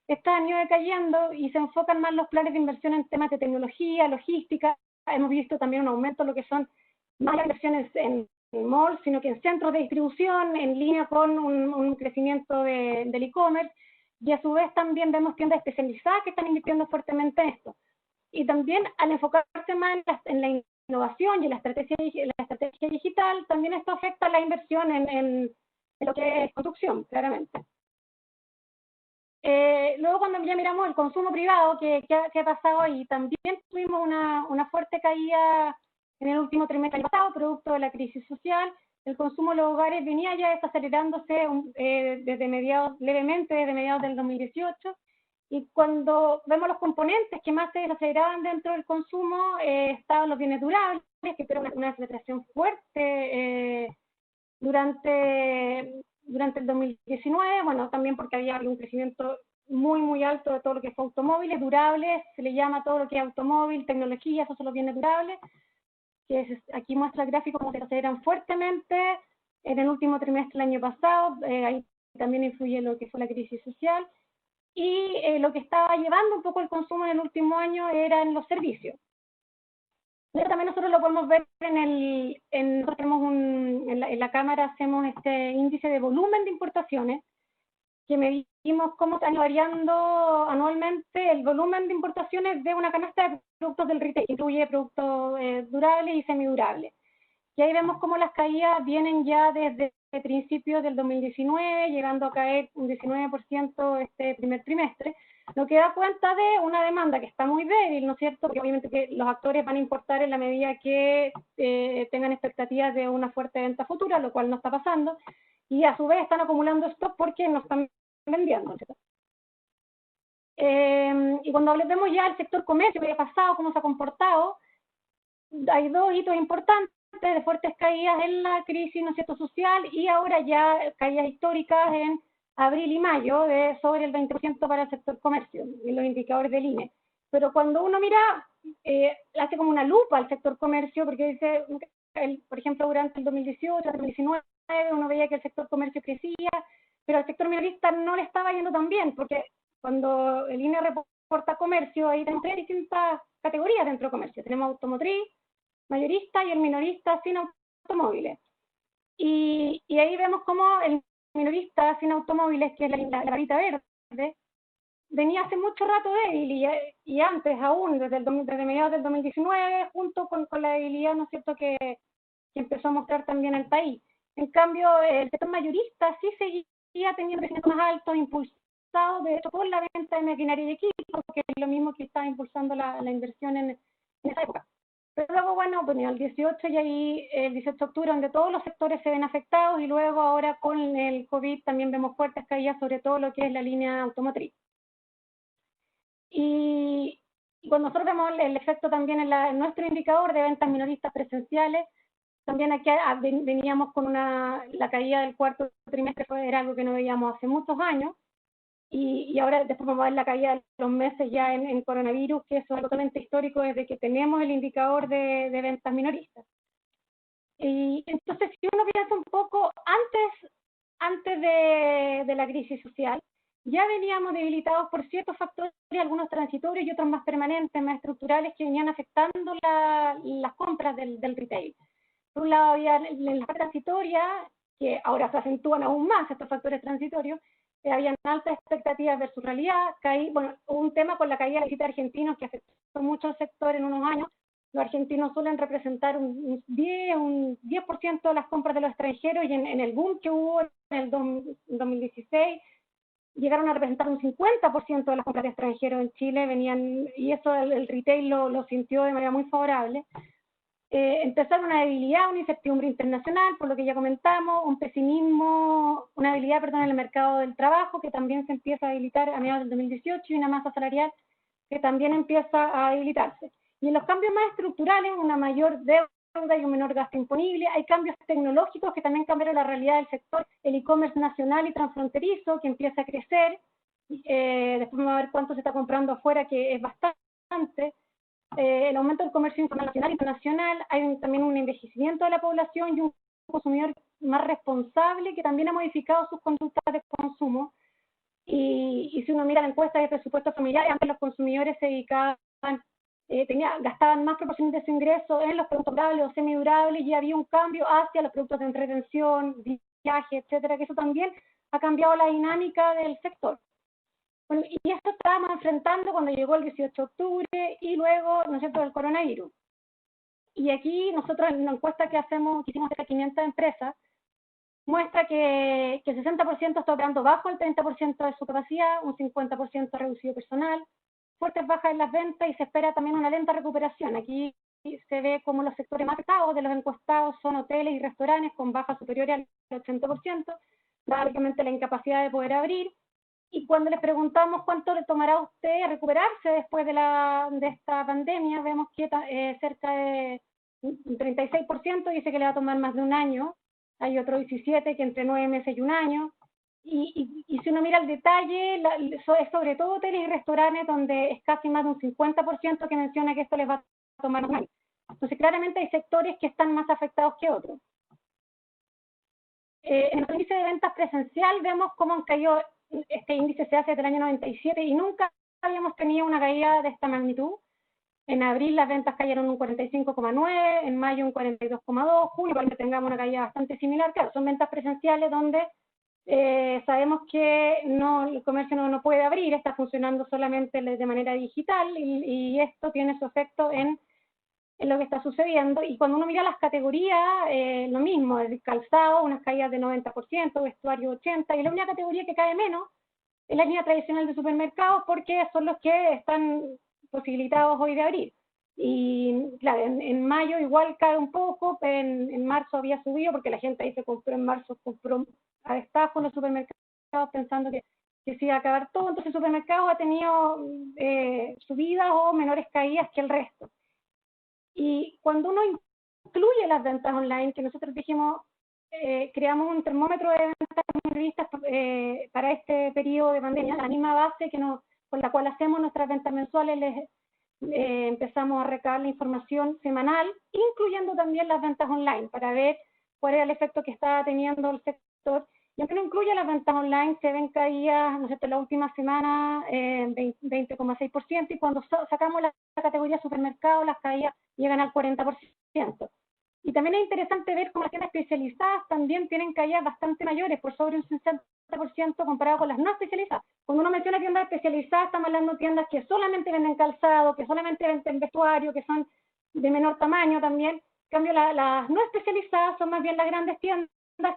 este año decayendo y se enfocan más los planes de inversión en temas de tecnología, logística. Hemos visto también un aumento en lo que son no hay inversiones en malls, sino que en centros de distribución, en línea con un crecimiento del e-commerce, y a su vez también vemos tiendas especializadas que están invirtiendo fuertemente en esto. Y también al enfocarse más en la innovación y en la estrategia digital, también esto afecta la inversión en lo que es construcción, claramente. Luego cuando ya miramos el consumo privado, ¿qué ha pasado? Y también tuvimos una fuerte caída en el último trimestre del pasado, producto de la crisis social. El consumo de los hogares venía ya desacelerándose levemente desde mediados del 2018. Y cuando vemos los componentes que más se desaceleraban dentro del consumo, estaban los bienes durables, que tuvieron una desaceleración fuerte durante el 2019, bueno, también porque había un crecimiento muy alto de todo lo que fue automóviles, durables, se le llama todo lo que es automóvil, tecnología, esos son los bienes durables, aquí muestra el gráfico cómo se aceleran fuertemente en el último trimestre del año pasado, ahí también influye lo que fue la crisis social, y lo que estaba llevando un poco el consumo en el último año eran los servicios. Pero también nosotros lo podemos ver en la cámara hacemos este índice de volumen de importaciones, que medimos cómo están variando anualmente el volumen de importaciones de una canasta de productos del retail, que incluye productos durables y semidurables. Y ahí vemos cómo las caídas vienen ya desde principios del 2019, llegando a caer un 19% este primer trimestre, lo que da cuenta de una demanda que está muy débil, ¿no es cierto? Porque obviamente que los actores van a importar en la medida que tengan expectativas de una fuerte venta futura, lo cual no está pasando, y a su vez están acumulando stock porque no están vendiendo, ¿cierto? Y cuando vemos ya el sector comercio, qué ha pasado, cómo se ha comportado, hay dos hitos importantes de fuertes caídas en la crisis, ¿no es cierto?, social, y ahora ya caídas históricas en abril y mayo de sobre el 20% para el sector comercio, en los indicadores del INE. Pero cuando uno mira, hace como una lupa al sector comercio, porque dice, por ejemplo, durante el 2018, 2019, uno veía que el sector comercio crecía, pero al sector minorista no le estaba yendo tan bien, porque cuando el INE reporta comercio, hay tres distintas categorías dentro del comercio. Tenemos automotriz, mayorista y el minorista sin automóviles. Y ahí vemos cómo el minorista sin automóviles, que es la varita verde, venía hace mucho rato débil y antes aún, desde mediados del 2019, junto con la debilidad, ¿no es cierto?, que empezó a mostrar también el país. En cambio, el sector mayorista sí seguía teniendo crecimientos más altos, impulsado de hecho por la venta de maquinaria y equipos, que es lo mismo que estaba impulsando la inversión en esa época. Pero luego, bueno, el 18 y ahí el 18 de octubre, donde todos los sectores se ven afectados, y luego ahora con el COVID también vemos fuertes caídas, sobre todo lo que es la línea automotriz. Y cuando nosotros vemos el efecto también en nuestro indicador de ventas minoristas presenciales, también aquí veníamos con la caída del cuarto trimestre, era algo que no veíamos hace muchos años, y ahora después vamos a ver la caída de los meses ya en coronavirus, que eso es totalmente histórico desde que tenemos el indicador de ventas minoristas. Y entonces, si uno piensa un poco, antes de la crisis social, ya veníamos debilitados por ciertos factores, algunos transitorios y otros más permanentes, más estructurales, que venían afectando las compras del retail. Por un lado había en la parte transitoria, que ahora se acentúan aún más estos factores transitorios, habían altas expectativas versus realidad, hubo un tema con la caída de visitas argentinos que afectó mucho al sector en unos años. Los argentinos suelen representar un 10% de las compras de los extranjeros, y en el boom que hubo en el 2016, llegaron a representar un 50% de las compras de extranjeros en Chile, y eso el retail lo sintió de manera muy favorable. Empezaron una debilidad, una incertidumbre internacional, por lo que ya comentamos, un pesimismo, una debilidad, en el mercado del trabajo, que también se empieza a debilitar a mediados del 2018, y una masa salarial que también empieza a debilitarse. Y en los cambios más estructurales, una mayor deuda y un menor gasto imponible. Hay cambios tecnológicos que también cambiaron la realidad del sector, el e-commerce nacional y transfronterizo, que empieza a crecer. Después vamos a ver cuánto se está comprando afuera, que es bastante. El aumento del comercio internacional e internacional, hay también un envejecimiento de la población y un consumidor más responsable que también ha modificado sus conductas de consumo. Y si uno mira la encuesta de presupuesto familiar, antes los consumidores se dedicaban gastaban más proporciones de su ingreso en los productos durables o semidurables, y había un cambio hacia los productos de entretención, viaje, etcétera, que eso también ha cambiado la dinámica del sector. Bueno, y esto estábamos enfrentando cuando llegó el 18 de octubre y luego, ¿no es cierto?, el coronavirus. Y aquí nosotros, en una encuesta que hicimos de 500 empresas, muestra que el 60% está operando bajo el 30% de su capacidad, un 50% reducido personal, fuertes bajas en las ventas, y se espera también una lenta recuperación. Aquí se ve como los sectores más afectados de los encuestados son hoteles y restaurantes con bajas superiores al 80%, básicamente la incapacidad de poder abrir. Y cuando les preguntamos cuánto le tomará a usted recuperarse después de esta pandemia, vemos que cerca de un 36% dice que le va a tomar más de un año, hay otro 17% que entre 9 meses y un año, y si uno mira el detalle, es sobre todo hoteles y restaurantes, donde es casi más de un 50% que menciona que esto les va a tomar un año. Entonces claramente hay sectores que están más afectados que otros. En el índice de ventas presencial vemos cómo han caído. Este índice se hace desde el año 97 y nunca habíamos tenido una caída de esta magnitud. En abril las ventas cayeron un 45,9, en mayo un 42,2, julio probablemente tengamos una caída bastante similar. Claro, son ventas presenciales donde sabemos que el comercio no puede abrir, está funcionando solamente de manera digital, y esto tiene su efecto en lo que está sucediendo. Y cuando uno mira las categorías, lo mismo, el calzado, unas caídas de 90%, vestuario 80%, y la única categoría que cae menos es la línea tradicional de supermercados, porque son los que están posibilitados hoy de abrir. Y claro, en mayo igual cae un poco, en marzo había subido, porque la gente ahí se compró en marzo, compró a destajo en los supermercados pensando que se iba a acabar todo. Entonces el supermercado ha tenido subidas o menores caídas que el resto. Y cuando uno incluye las ventas online, que nosotros dijimos, creamos un termómetro de ventas revistas para este periodo de pandemia, la misma base con la cual hacemos nuestras ventas mensuales, empezamos a recabar la información semanal, incluyendo también las ventas online, para ver cuál era el efecto que estaba teniendo el sector. Y aunque no incluye las ventas online, se ven caídas, ¿no es cierto?, la última semana 20,6%, y cuando sacamos la categoría supermercado, las caídas llegan al 40%. Y también es interesante ver cómo las tiendas especializadas también tienen caídas bastante mayores, por sobre un 60% comparado con las no especializadas. Cuando uno menciona tiendas especializadas, estamos hablando de tiendas que solamente venden calzado, que solamente venden vestuario, que son de menor tamaño también. En cambio, las no especializadas son más bien las grandes tiendas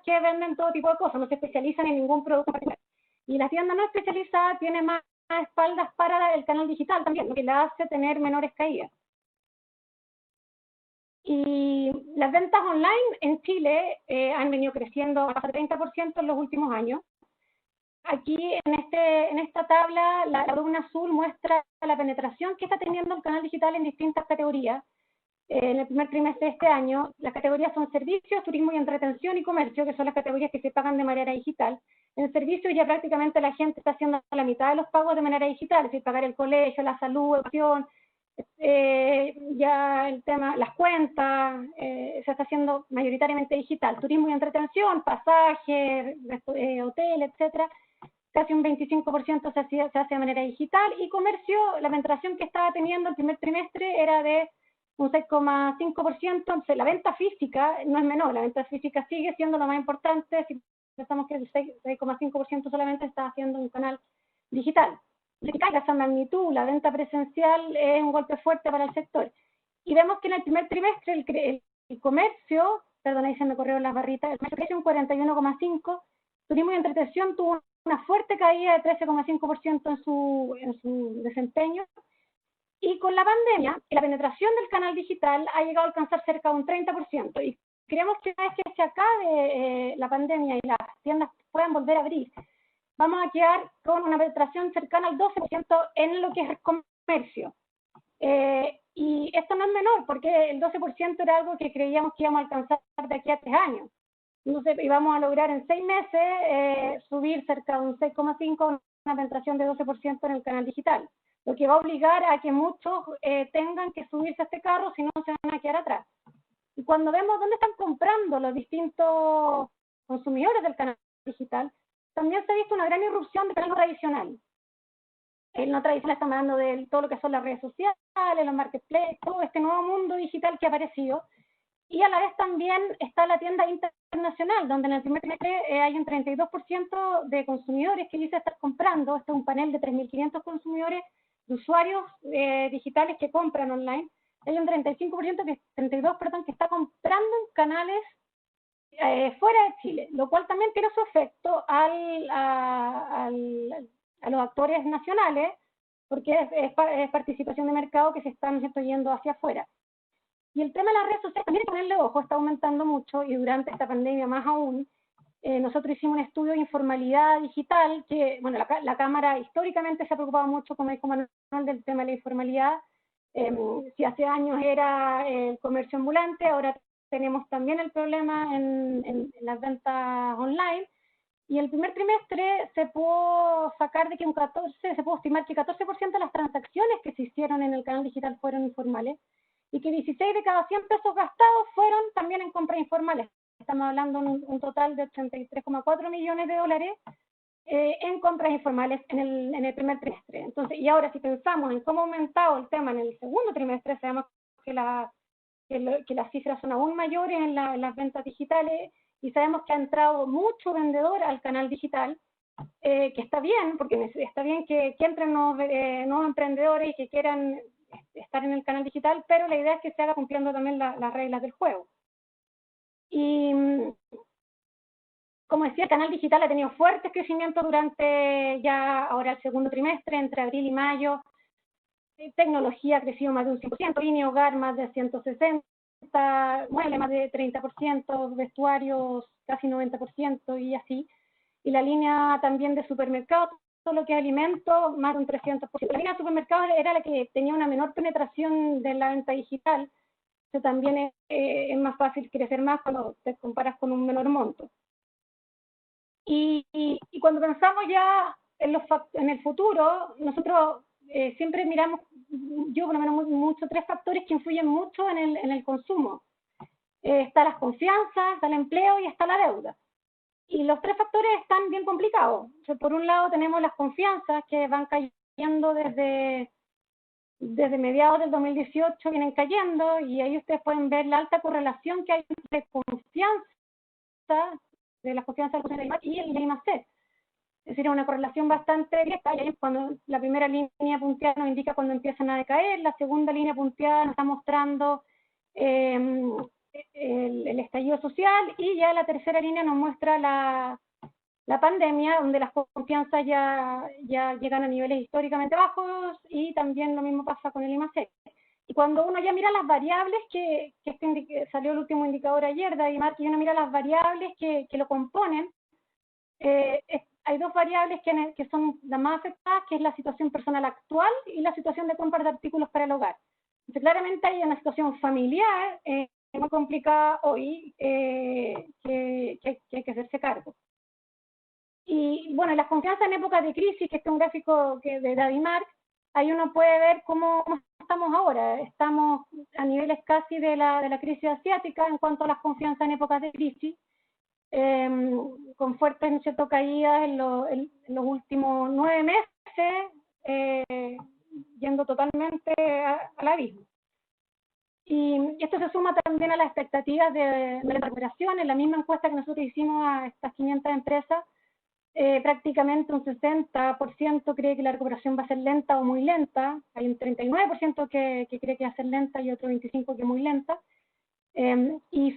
que venden todo tipo de cosas, no se especializan en ningún producto particular. Y las tiendas no especializadas tienen más espaldas para el canal digital también, lo que la hace tener menores caídas. Y las ventas online en Chile han venido creciendo hasta 30% en los últimos años. Aquí en esta tabla, la columna azul muestra la penetración que está teniendo el canal digital en distintas categorías. En el primer trimestre de este año, las categorías son servicios, turismo y entretención y comercio, que son las categorías que se pagan de manera digital. En servicios ya prácticamente la gente está haciendo la mitad de los pagos de manera digital, es decir, pagar el colegio, la salud, educación, ya el tema, las cuentas, se está haciendo mayoritariamente digital. Turismo y entretención, pasajes, hotel, etcétera, casi un 25% se hace de manera digital. Y comercio, la penetración que estaba teniendo el primer trimestre era de un 6,5%, entonces la venta física no es menor, la venta física sigue siendo lo más importante, si pensamos que el 6,5% solamente está haciendo un canal digital. Si caiga esa magnitud, la venta presencial es un golpe fuerte para el sector. Y vemos que en el primer trimestre el comercio, perdón, ahí se me corrieron las barritas, el comercio creció un 41,5%, turismo y entretención tuvo una fuerte caída de 13,5% en su desempeño. Y con la pandemia, la penetración del canal digital ha llegado a alcanzar cerca de un 30%. Y creemos que una vez que se acabe la pandemia y las tiendas puedan volver a abrir, vamos a quedar con una penetración cercana al 12% en lo que es comercio. Y esto no es menor, porque el 12% era algo que creíamos que íbamos a alcanzar de aquí a 3 años. Entonces íbamos a lograr en 6 meses subir cerca de un 6,5%, una penetración de 12% en el canal digital, lo que va a obligar a que muchos tengan que subirse a este carro, si no se van a quedar atrás. Y cuando vemos dónde están comprando los distintos consumidores del canal digital, también se ha visto una gran irrupción del canal tradicional. el no tradicional, estamos hablando de todo lo que son las redes sociales, los marketplaces, todo este nuevo mundo digital que ha aparecido. Y a la vez también está la tienda internacional, donde en el primer trimestre hay un 32% de consumidores que dice estar comprando. Este es un panel de 3.500 consumidores, de usuarios digitales que compran online. Hay un 32% que está comprando en canales fuera de Chile, lo cual también tiene su efecto a los actores nacionales, porque es participación de mercado que se están yendo hacia afuera. Y el tema de las redes sociales también hay que ponerle ojo, está aumentando mucho, y durante esta pandemia más aún. Nosotros hicimos un estudio de informalidad digital, que bueno, la Cámara históricamente se ha preocupado mucho, como dijo Manuel, del tema de la informalidad. Si hace años era el comercio ambulante, ahora tenemos también el problema en las ventas online. Y el primer trimestre se pudo sacar de que se pudo estimar que 14% de las transacciones que se hicieron en el canal digital fueron informales, y que 16 de cada 100 pesos gastados fueron también en compras informales. Estamos hablando de un total de 83,4 millones de dólares en compras informales en el primer trimestre. Entonces, y ahora si pensamos en cómo ha aumentado el tema en el segundo trimestre, sabemos que las cifras son aún mayores en las ventas digitales, y sabemos que ha entrado mucho vendedor al canal digital, que está bien, porque está bien que entren nuevos emprendedores y que quieran estar en el canal digital, pero la idea es que se haga cumpliendo también las reglas del juego. Y como decía, el canal digital ha tenido fuertes crecimientos durante ya ahora el segundo trimestre, entre abril y mayo. Tecnología ha crecido más de un 100%, línea hogar más de 160%, muebles más de 30%, vestuarios casi 90% y así. Y la línea también de supermercados, todo lo que es alimentos, más de un 300%. La línea de supermercados era la que tenía una menor penetración de la venta digital, que también es más fácil crecer más cuando te comparas con un menor monto. Y cuando pensamos ya en el futuro, nosotros siempre miramos, yo por lo menos mucho, tres factores que influyen mucho en el consumo. Está las confianzas, está el empleo y está la deuda. Y los tres factores están bien complicados. O sea, por un lado tenemos las confianzas que van cayendo desde mediados del 2018, vienen cayendo, y ahí ustedes pueden ver la alta correlación que hay entre confianza, de la confianza del y el I+C. Es decir, una correlación bastante directa, y ahí cuando la primera línea punteada nos indica cuando empiezan a decaer, la segunda línea punteada nos está mostrando el estallido social, y ya la tercera línea nos muestra la pandemia, donde las confianzas ya llegan a niveles históricamente bajos, y también lo mismo pasa con el I+C. Y cuando uno ya mira las variables, que salió el último indicador ayer de IMAR, y uno mira las variables que lo componen, hay dos variables que son las más afectadas, que es la situación personal actual y la situación de compra de artículos para el hogar. Entonces, claramente hay una situación familiar muy complicada hoy que hay que hacerse cargo. Y bueno, las confianzas en épocas de crisis, que este es un gráfico de Dadimar, ahí uno puede ver cómo estamos ahora. Estamos a niveles casi de la crisis asiática en cuanto a las confianzas en épocas de crisis, con fuertes caídas en los últimos 9 meses, yendo totalmente al abismo. Y esto se suma también a las expectativas de la recuperación. En la misma encuesta que nosotros hicimos a estas 500 empresas, prácticamente un 60% cree que la recuperación va a ser lenta o muy lenta. Hay un 39% que cree que va a ser lenta y otro 25% que muy lenta. Y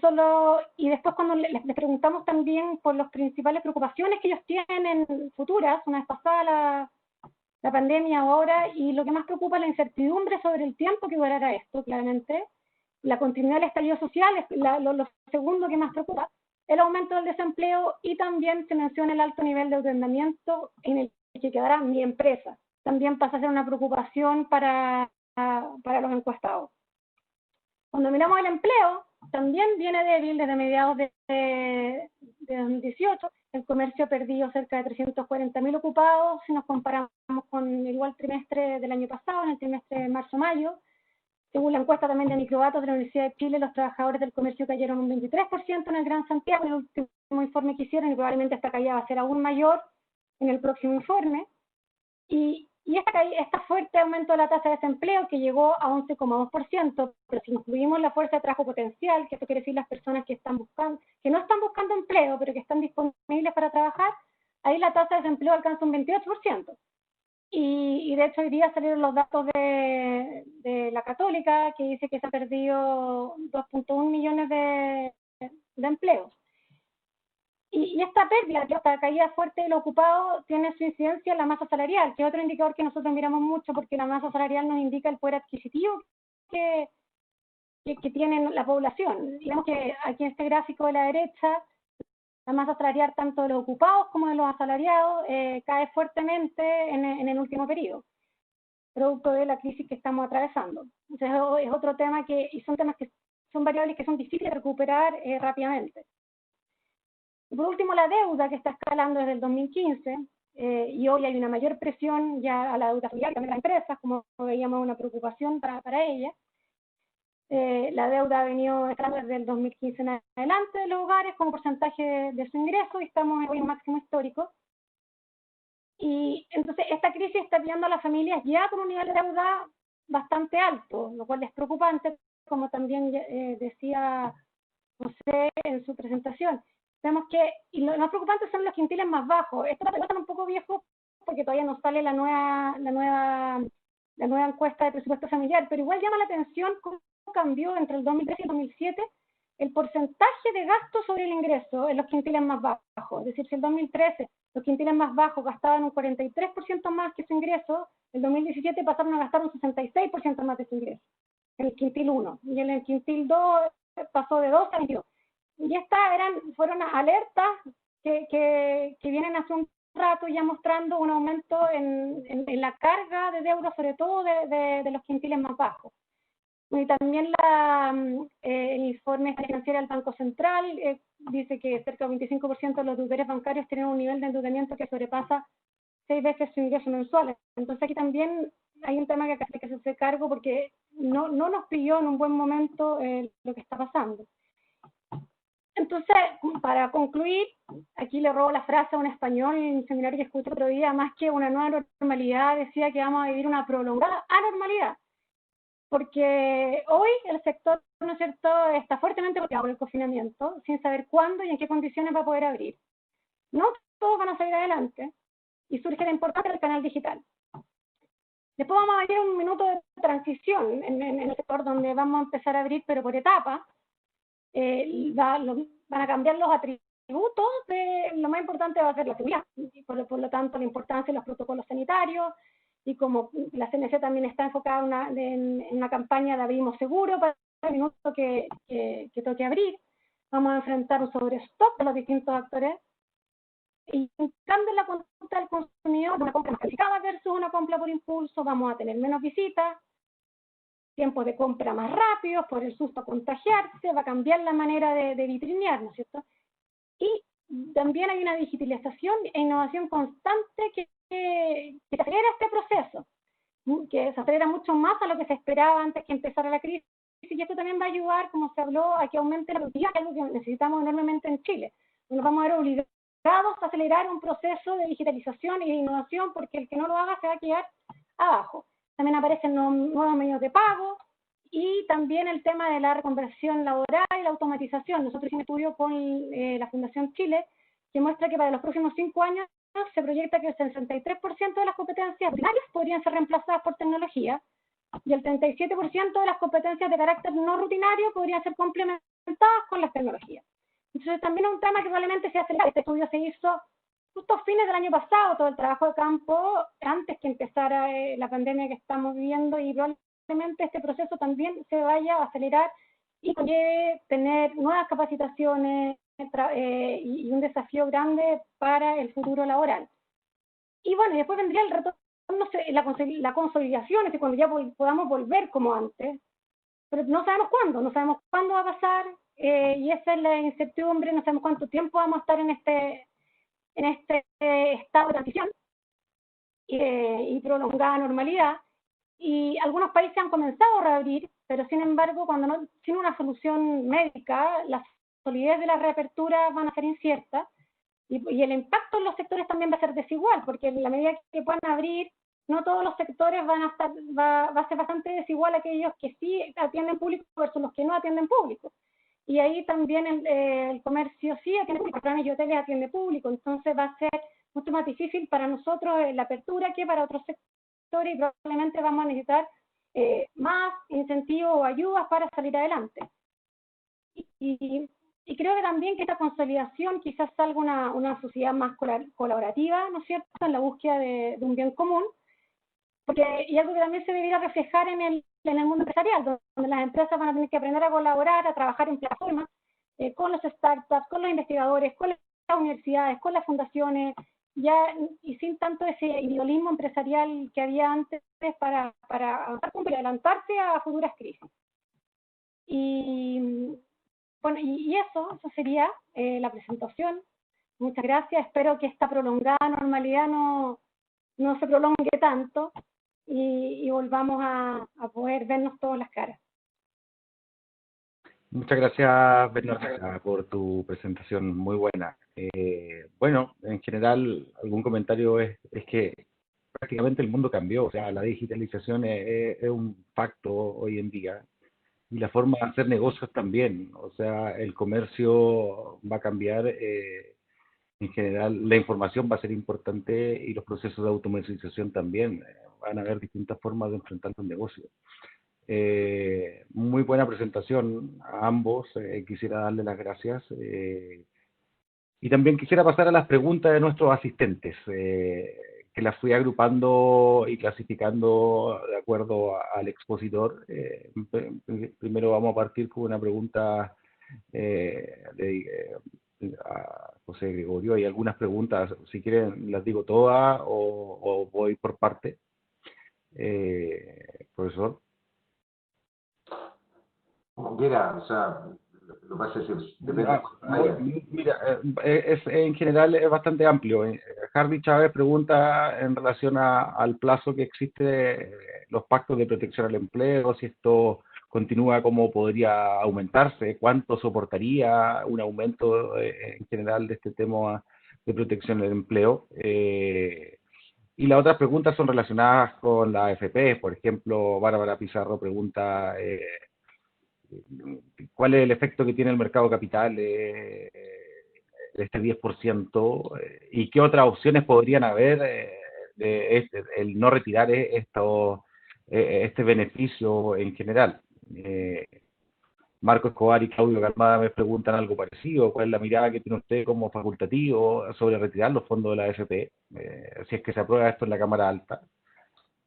después cuando les preguntamos también por las principales preocupaciones que ellos tienen futuras, una vez pasada la pandemia ahora, y lo que más preocupa es la incertidumbre sobre el tiempo que durará esto, claramente. La continuidad del estallido social es lo segundo que más preocupa. El aumento del desempleo, y también se menciona el alto nivel de endeudamiento en el que quedará mi empresa. También pasa a ser una preocupación para los encuestados. Cuando miramos el empleo, también viene débil desde mediados de 2018. El comercio ha perdido cerca de 340.000 ocupados si nos comparamos con el igual trimestre del año pasado, en el trimestre de marzo-mayo. Según la encuesta también de Microdatos de la Universidad de Chile, los trabajadores del comercio cayeron un 23% en el Gran Santiago, en el último informe que hicieron, y probablemente esta caída va a ser aún mayor en el próximo informe. Y Y esta fuerte aumento de la tasa de desempleo que llegó a 11,2%, pero si incluimos la fuerza de trabajo potencial, que esto quiere decir las personas que no están buscando empleo, pero que están disponibles para trabajar, ahí la tasa de desempleo alcanza un 28%. Y de hecho hoy día salieron los datos de la Católica, que dice que se ha perdido 2.1 millones de empleos. Y esta pérdida, esta caída fuerte de lo ocupado, tiene su incidencia en la masa salarial, que es otro indicador que nosotros miramos mucho, porque la masa salarial nos indica el poder adquisitivo que tiene la población. Digamos que aquí en este gráfico de la derecha, la masa salarial tanto de los ocupados como de los asalariados cae fuertemente en el último periodo, producto de la crisis que estamos atravesando. Entonces es otro tema y son temas que son variables que son difíciles de recuperar rápidamente. Y por último, la deuda, que está escalando desde el 2015, y hoy hay una mayor presión ya a la deuda familiar, también a las empresas, como veíamos, una preocupación para ellas. La deuda ha venido escalando desde el 2015 en adelante de los hogares como porcentaje de su ingreso, y estamos hoy en un máximo histórico. Y entonces esta crisis está pillando a las familias ya con un nivel de deuda bastante alto, lo cual es preocupante, como también decía José en su presentación. Vemos que, y lo más preocupante son los quintiles más bajos. Esto está un poco viejo porque todavía no sale la nueva encuesta de presupuesto familiar, pero igual llama la atención cómo cambió entre el 2013 y el 2007 el porcentaje de gasto sobre el ingreso en los quintiles más bajos. Es decir, si en el 2013 los quintiles más bajos gastaban un 43% más que su ingreso, en el 2017 pasaron a gastar un 66% más de su ingreso, en el quintil 1, y en el quintil 2 pasó de 12 a 22. Y estas fueron alertas que vienen hace un rato ya mostrando un aumento en la carga de deuda, sobre todo de los quintiles más bajos. Y también el informe financiero del Banco Central dice que cerca del 25% de los deudores bancarios tienen un nivel de endeudamiento que sobrepasa 6 veces su ingreso mensual. Entonces aquí también hay un tema que hay que hacerse cargo, porque no nos pilló en un buen momento lo que está pasando. Entonces, para concluir, aquí le robo la frase a un español en un seminario que escuché otro día: más que una nueva normalidad, decía que vamos a vivir una prolongada anormalidad, porque hoy el sector, ¿no es cierto?, está fuertemente bloqueado por el confinamiento, sin saber cuándo y en qué condiciones va a poder abrir. No todos van a salir adelante, y surge la importancia del canal digital. Después vamos a ver un minuto de transición en el sector, donde vamos a empezar a abrir, pero por etapas. Van a cambiar los atributos. Lo más importante va a ser la seguridad, y por lo tanto la importancia de los protocolos sanitarios, y como la CNC también está enfocada en una campaña de abrimos seguro para el minuto que toque abrir, vamos a enfrentar un sobrestock de los distintos actores, y en cambio la conducta del consumidor, una compra más calificada versus una compra por impulso, vamos a tener menos visitas, tiempos de compra más rápidos por el susto a contagiarse, va a cambiar la manera de vitrinear, ¿no es cierto? Y también hay una digitalización e innovación constante que acelera este proceso, que se acelera mucho más a lo que se esperaba antes que empezara la crisis, y esto también va a ayudar, como se habló, a que aumente la productividad, que es algo que necesitamos enormemente en Chile. Nos vamos a ver obligados a acelerar un proceso de digitalización y de innovación, porque el que no lo haga se va a quedar abajo. También aparecen nuevos medios de pago, y también el tema de la reconversión laboral y la automatización. Nosotros hicimos un estudio con la Fundación Chile que muestra que para los próximos 5 años se proyecta que el 63% de las competencias rutinarias podrían ser reemplazadas por tecnología, y el 37% de las competencias de carácter no rutinario podrían ser complementadas con las tecnologías. Entonces también es un tema que probablemente se acelera. Este estudio se hizo justo a fines del año pasado, todo el trabajo de campo, antes que empezara la pandemia que estamos viviendo, y probablemente este proceso también se vaya a acelerar y conlleve tener nuevas capacitaciones y un desafío grande para el futuro laboral. Y bueno, después vendría el retorno, la consolidación, es que cuando ya podamos volver como antes, pero no sabemos cuándo va a pasar, y esa es la incertidumbre. No sabemos cuánto tiempo vamos a estar en este estado de transición y prolongada normalidad, y algunos países han comenzado a reabrir, pero sin embargo, sin una solución médica, la solidez de la reapertura van a ser inciertas, y el impacto en los sectores también va a ser desigual, porque en la medida que puedan abrir, no todos los sectores van a estar, va a ser bastante desigual aquellos que sí atienden público versus los que no atienden público. Y ahí también el comercio sí atiende público, restaurantes y hoteles atiende público, entonces va a ser mucho más difícil para nosotros la apertura que para otros sectores, y probablemente vamos a necesitar más incentivos o ayudas para salir adelante. Y creo que también que esta consolidación quizás salga una sociedad más colaborativa, ¿no es cierto?, en la búsqueda de un bien común, porque, y algo que también se debería reflejar en el mundo empresarial, donde las empresas van a tener que aprender a colaborar, a trabajar en plataformas, con los startups, con los investigadores, con las universidades, con las fundaciones, ya, y sin tanto ese individualismo empresarial que había antes para adelantarse a futuras crisis. Y bueno, y eso sería la presentación. Muchas gracias. Espero que esta prolongada normalidad no se prolongue tanto y volvamos a poder vernos todas las caras. Muchas gracias, Bernardita, por tu presentación, muy buena. Bueno, en general, algún comentario es que prácticamente el mundo cambió, o sea, la digitalización es un facto hoy en día, y la forma de hacer negocios también, o sea, el comercio va a cambiar, en general, la información va a ser importante y los procesos de automatización también, van a haber distintas formas de enfrentar los negocios. Muy buena presentación a ambos, quisiera darle las gracias. Y también quisiera pasar a las preguntas de nuestros asistentes, que las fui agrupando y clasificando de acuerdo al expositor. Primero vamos a partir con una pregunta a José Gregorio. Hay algunas preguntas, si quieren las digo todas o voy por parte. Profesor. Como quiera, o sea, lo que pasa es que depende. Mira, en general es bastante amplio. Hardy Chávez pregunta en relación al plazo que existe los pactos de protección al empleo, si esto continúa, cómo podría aumentarse, cuánto soportaría un aumento en general de este tema de protección al empleo. Y las otras preguntas son relacionadas con la AFP. Por ejemplo, Bárbara Pizarro pregunta ¿cuál es el efecto que tiene el mercado capital de este 10%? ¿Y qué otras opciones podrían haber de el no retirar este beneficio en general? Marco Escobar y Claudio Calmada me preguntan algo parecido. ¿Cuál es la mirada que tiene usted como facultativo sobre retirar los fondos de la AFP? Si es que se aprueba esto en la Cámara Alta.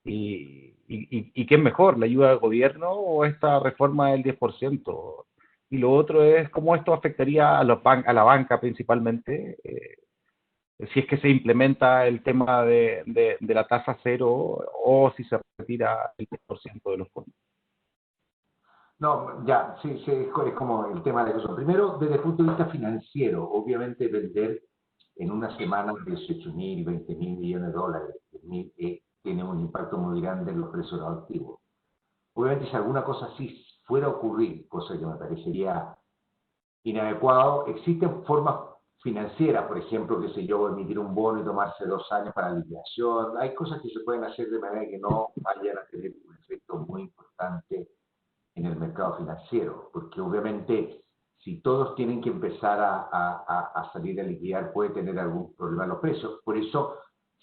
¿Y qué es mejor, la ayuda del gobierno o esta reforma del 10%? Y lo otro es cómo esto afectaría a la banca principalmente, si es que se implementa el tema de la tasa cero o si se retira el 10% de los fondos. No, ya, sí, es como el tema de eso. Primero, desde el punto de vista financiero, obviamente vender en una semana 18.000, 20.000 millones de dólares, tiene un impacto muy grande en los precios de los activos. Obviamente, si alguna cosa así fuera a ocurrir, cosa que me parecería inadecuado, existen formas financieras, por ejemplo, qué sé yo, emitir un bono y tomarse 2 años para liquidación. Hay cosas que se pueden hacer de manera que no vayan a tener un efecto muy importante en el mercado financiero, porque obviamente si todos tienen que empezar a salir a liquidar, puede tener algún problema en los precios. Por eso,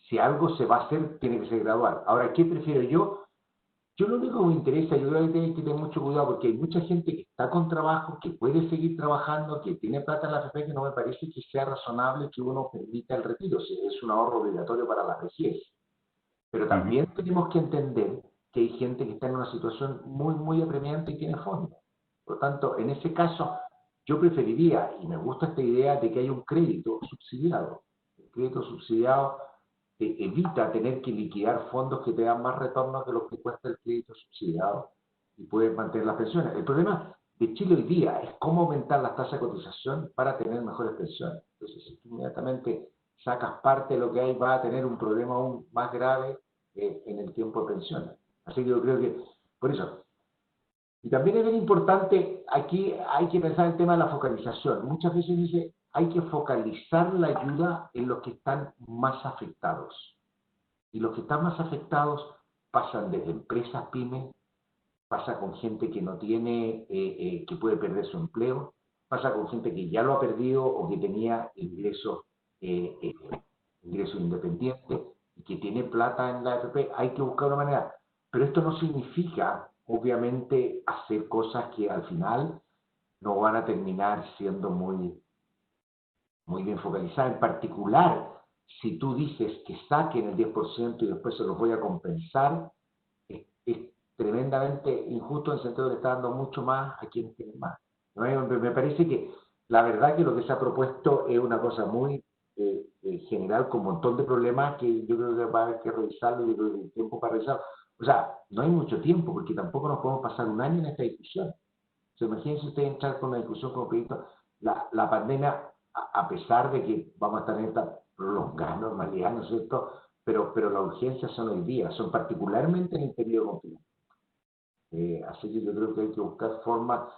si algo se va a hacer, tiene que ser gradual. Ahora, ¿qué prefiero yo? Yo lo único que me interesa, yo creo que hay que tener mucho cuidado, porque hay mucha gente que está con trabajo, que puede seguir trabajando, que tiene plata en la AFP, que no me parece que sea razonable que uno permita el retiro, si es un ahorro obligatorio para la vejez. Pero también tenemos que entender que hay gente que está en una situación muy, muy apremiante y tiene fondos. Por lo tanto, en ese caso, yo preferiría, y me gusta esta idea de que haya un crédito subsidiado. El crédito subsidiado evita tener que liquidar fondos que te dan más retorno que lo que cuesta el crédito subsidiado y puedes mantener las pensiones. El problema de Chile hoy día es cómo aumentar las tasas de cotización para tener mejores pensiones. Entonces, si tú inmediatamente sacas parte de lo que hay, va a tener un problema aún más grave en el tiempo de pensiones. Así que yo creo que, por eso. Y también es bien importante, aquí hay que pensar el tema de la focalización. Muchas veces dice, hay que focalizar la ayuda en los que están más afectados. Y los que están más afectados pasan desde empresas pymes, pasa con gente que no tiene, que puede perder su empleo, pasa con gente que ya lo ha perdido o que tenía ingresos independientes y que tiene plata en la AFP. Hay que buscar una manera. Pero esto no significa, obviamente, hacer cosas que al final no van a terminar siendo muy bien focalizadas. En particular, si tú dices que saquen el 10% y después se los voy a compensar, es tremendamente injusto en el sentido de que está dando mucho más a quienes tienen más. Me parece que la verdad que lo que se ha propuesto es una cosa muy general, con un montón de problemas que yo creo que va a haber que revisarlo, y yo creo que hay tiempo para revisarlo. O sea, no hay mucho tiempo, porque tampoco nos podemos pasar un año en esta discusión. O sea, imagínense ustedes entrar con una discusión como proyecto, la pandemia, a pesar de que vamos a estar en esta prolongada normalidad, ¿no es cierto? Pero las urgencias son hoy día, son particularmente en el periodo de confinamiento. Así que yo creo que hay que buscar formas,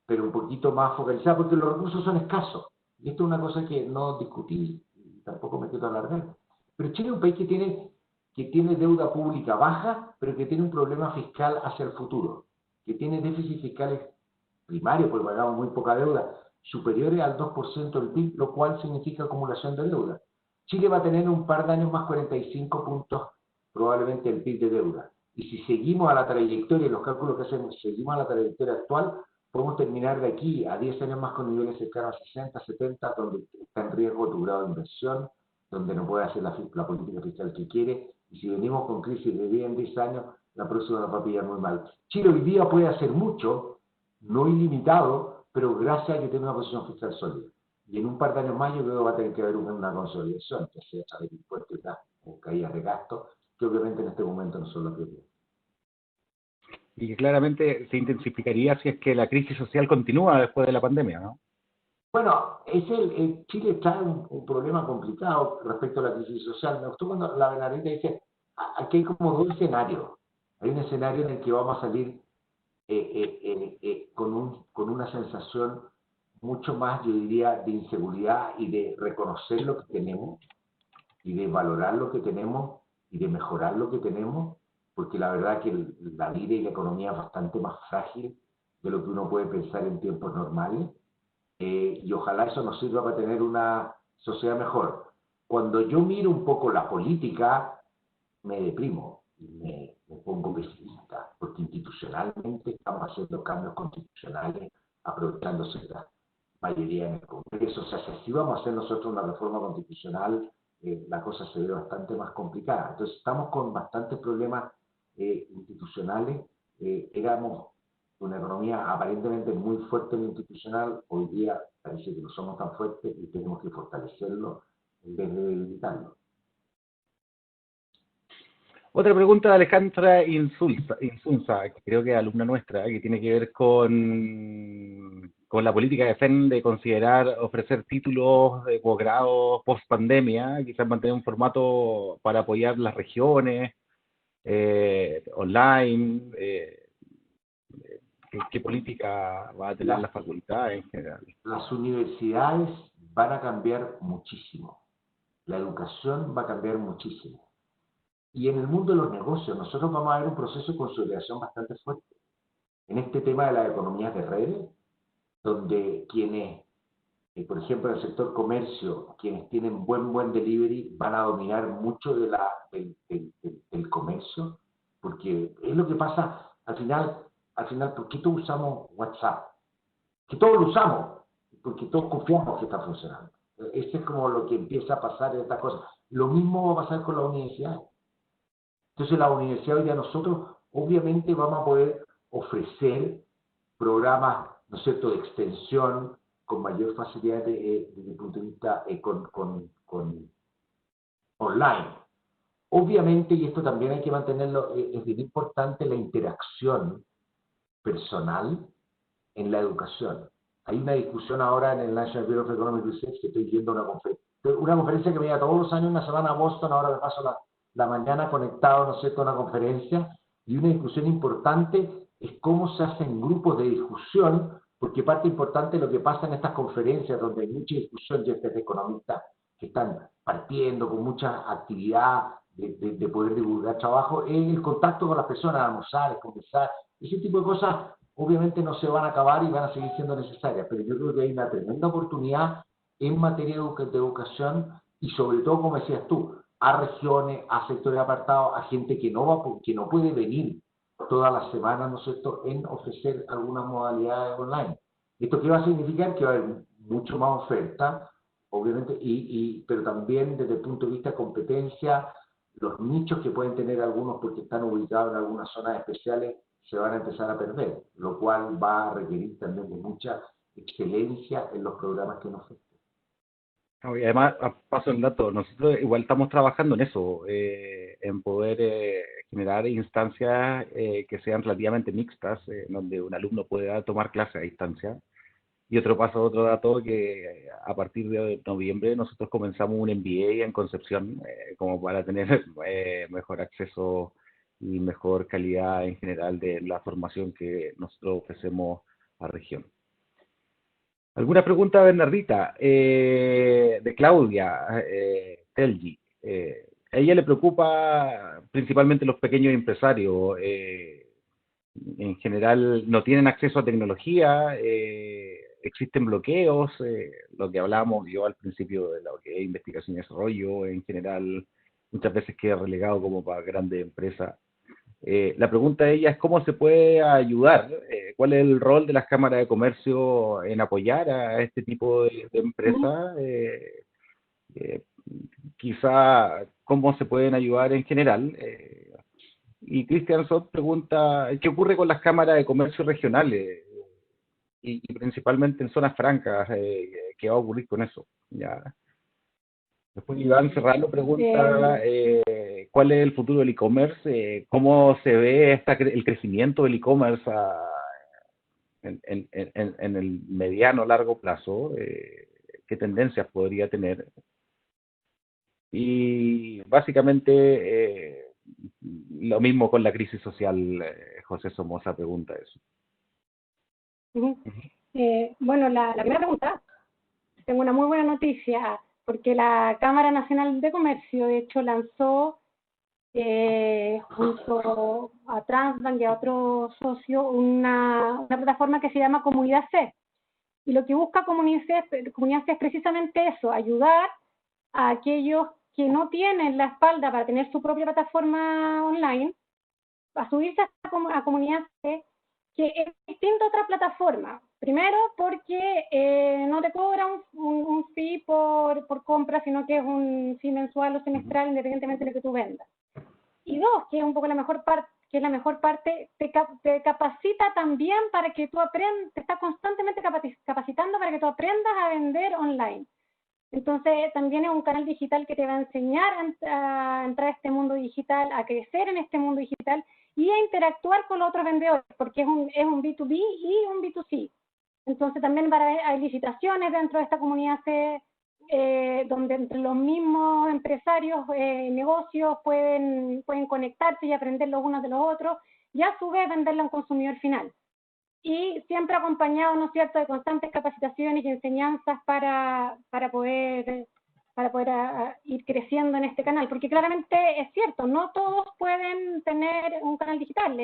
pero un poquito más focalizadas, porque los recursos son escasos. Y esto es una cosa que no discutí, tampoco me quiero alargar. Pero Chile es un país que tiene deuda pública baja, pero que tiene un problema fiscal hacia el futuro, que tiene déficits fiscales primarios, porque pagamos muy poca deuda, superiores al 2% del PIB, lo cual significa acumulación de deuda. Chile va a tener un par de años más 45 puntos probablemente el PIB de deuda. Y si seguimos a la trayectoria, los cálculos que hacemos, seguimos a la trayectoria actual, podemos terminar de aquí a 10 años más con niveles cercanos a 60, 70, donde está en riesgo tu grado de inversión, donde no puede hacer la política fiscal que quiere, y si venimos con crisis de 10 en 10 años, la próxima nos va a pillar muy mal. Chile hoy día puede hacer mucho, no ilimitado, pero gracias a que tiene una posición fiscal sólida. Y en un par de años más yo creo que va a tener que haber una consolidación, que sea a través de impuestos y gastos, o caídas de gastos, que obviamente en este momento no son la prioridad. Y que claramente se intensificaría si es que la crisis social continúa después de la pandemia, ¿no? Bueno, Chile está en un problema complicado respecto a la crisis social. Me gustó cuando la Bernardita dice, aquí hay como dos escenarios. Hay un escenario en el que vamos a salir con una sensación mucho más, yo diría, de inseguridad y de reconocer lo que tenemos y de valorar lo que tenemos y de mejorar lo que tenemos, porque la verdad que la vida y la economía es bastante más frágil de lo que uno puede pensar en tiempos normales, y ojalá eso nos sirva para tener una sociedad mejor. Cuando yo miro un poco la política, me deprimo, me pongo pesimista, porque institucionalmente estamos haciendo cambios constitucionales, aprovechándose de la mayoría en el Congreso. O sea, si vamos a hacer nosotros una reforma constitucional, la cosa se ve bastante más complicada. Entonces, estamos con bastantes problemas institucionales. Éramos una economía aparentemente muy fuerte en lo institucional, hoy día parece que no somos tan fuertes y tenemos que fortalecerlo en vez de debilitarlo. Otra pregunta de Alejandra Insunza, que creo que es alumna nuestra, que tiene que ver con la política de FEN de considerar ofrecer títulos de posgrado post pandemia, quizás mantener un formato para apoyar las regiones, online. ¿Qué política va a tener la facultad en general? Las universidades van a cambiar muchísimo. La educación va a cambiar muchísimo. Y en el mundo de los negocios, nosotros vamos a ver un proceso de consolidación bastante fuerte. En este tema de las economías de redes, donde quienes, por ejemplo, en el sector comercio, quienes tienen buen delivery, van a dominar mucho del comercio, porque es lo que pasa al final, ¿por qué todos usamos WhatsApp? Que todos lo usamos, porque todos confiamos que está funcionando. Este es como lo que empieza a pasar en estas cosas. Lo mismo va a pasar con la universidad. Entonces la universidad hoy día nosotros obviamente vamos a poder ofrecer programas, ¿no es cierto?, de extensión con mayor facilidad desde el punto de vista con online. Obviamente, y esto también hay que mantenerlo, es bien importante la interacción personal en la educación. Hay una discusión ahora en el National Bureau of Economic Research, que estoy yendo a una conferencia que me lleva todos los años, una semana a Boston, ahora me paso la mañana conectado, ¿no es cierto?, a una conferencia, y una discusión importante es cómo se hacen grupos de discusión, porque parte importante de lo que pasa en estas conferencias, donde hay mucha discusión, ya desde economistas que están partiendo con mucha actividad de poder divulgar trabajo, es el contacto con las personas, almorzar, conversar, ese tipo de cosas obviamente no se van a acabar y van a seguir siendo necesarias, pero yo creo que hay una tremenda oportunidad en materia de educación y sobre todo, como decías tú, a regiones, a sectores apartados, a gente que que no puede venir todas las semanas, ¿no es cierto?, en ofrecer algunas modalidades online. ¿Esto qué va a significar? Que va a haber mucho más oferta, obviamente, pero también desde el punto de vista de competencia, los nichos que pueden tener algunos porque están ubicados en algunas zonas especiales se van a empezar a perder, lo cual va a requerir también de mucha excelencia en los programas que nos ofrecen. Y además, paso el dato, nosotros igual estamos trabajando en eso, en poder generar instancias que sean relativamente mixtas, donde un alumno pueda tomar clases a distancia. Y otro dato que a partir de noviembre nosotros comenzamos un MBA en Concepción, como para tener mejor acceso y mejor calidad en general de la formación que nosotros ofrecemos a la región. ¿Alguna pregunta, Bernardita? De Claudia Telgi. A ella le preocupa principalmente los pequeños empresarios. En general no tienen acceso a tecnología, existen bloqueos, lo que hablábamos yo al principio de lo que es investigación y desarrollo, en general muchas veces queda relegado como para grandes empresas. La pregunta de ella es cómo se puede ayudar, cuál es el rol de las cámaras de comercio en apoyar a este tipo de empresas, quizá cómo se pueden ayudar en general. Y Cristian Sot pregunta, ¿qué ocurre con las cámaras de comercio regionales? Y principalmente en zonas francas, ¿qué va a ocurrir con eso? Ya. Después Iván Serrano pregunta, ¿cuál es el futuro del e-commerce? ¿Cómo se ve el crecimiento del e-commerce en el mediano largo plazo? ¿Qué tendencias podría tener? Y básicamente lo mismo con la crisis social, José Somoza pregunta eso. Bueno, la primera pregunta, tengo una muy buena noticia, porque la Cámara Nacional de Comercio, de hecho, lanzó junto a Transbank y a otro socio una plataforma que se llama Comunidad C. Y lo que busca Comunidad C es precisamente eso, ayudar a aquellos que no tienen la espalda para tener su propia plataforma online, a subirse a Comunidad C, que es distinto a otra plataforma. Primero, porque no te cobra un fee por compra, sino que es un fee mensual o semestral, independientemente de lo que tú vendas. Y dos, que es un poco la mejor parte, te capacita también para que tú aprendas, te está constantemente capacitando para que tú aprendas a vender online. Entonces, también es un canal digital que te va a enseñar a entrar a este mundo digital, a crecer en este mundo digital y a interactuar con los otros vendedores, porque es un B2B y un B2C. Entonces, también hay licitaciones dentro de esta comunidad C, donde entre los mismos empresarios, negocios pueden conectarse y aprender los unos de los otros y a su vez venderle a un consumidor final. Y siempre acompañado, ¿no es cierto?, de constantes capacitaciones y enseñanzas para poder ir creciendo en este canal, porque claramente es cierto, no todos pueden tener un canal digital.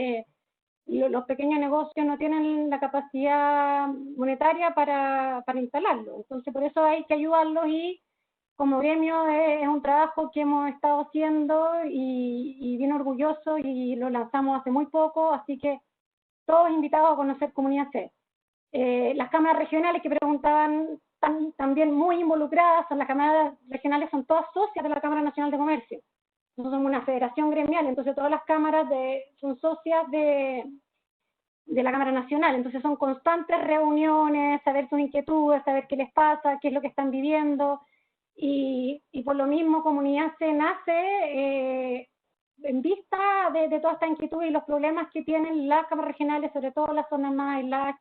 Los pequeños negocios no tienen la capacidad monetaria para instalarlo, entonces por eso hay que ayudarlos y como gremio es un trabajo que hemos estado haciendo y bien orgulloso y lo lanzamos hace muy poco, así que todos invitados a conocer Comunidad C. Las cámaras regionales que preguntaban están también muy involucradas, las cámaras regionales son todas socias de la Cámara Nacional de Comercio. Nosotros somos una federación gremial, entonces todas las cámaras son socias de la Cámara Nacional, entonces son constantes reuniones, saber sus inquietudes, saber qué les pasa, qué es lo que están viviendo, y por lo mismo Comunidad C nace en vista de toda esta inquietud y los problemas que tienen las cámaras regionales, sobre todo las zonas más aisladas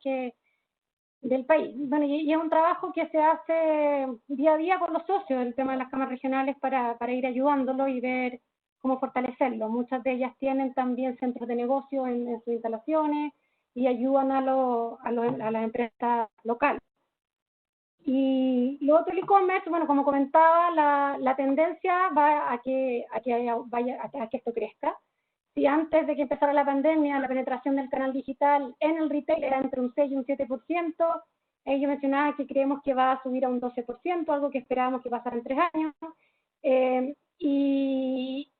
del país. Bueno, y es un trabajo que se hace día a día con los socios, el tema de las cámaras regionales, para ir ayudándolos y ver cómo fortalecerlo. Muchas de ellas tienen también centros de negocio en sus instalaciones y ayudan a las empresas locales. Y lo otro, el e-commerce, bueno, como comentaba, la tendencia va a que esto crezca. Si antes de que empezara la pandemia la penetración del canal digital en el retail era entre un 6 y un 7%, ellos mencionaban que creemos que va a subir a un 12%, algo que esperábamos que pasara en 3 años. Y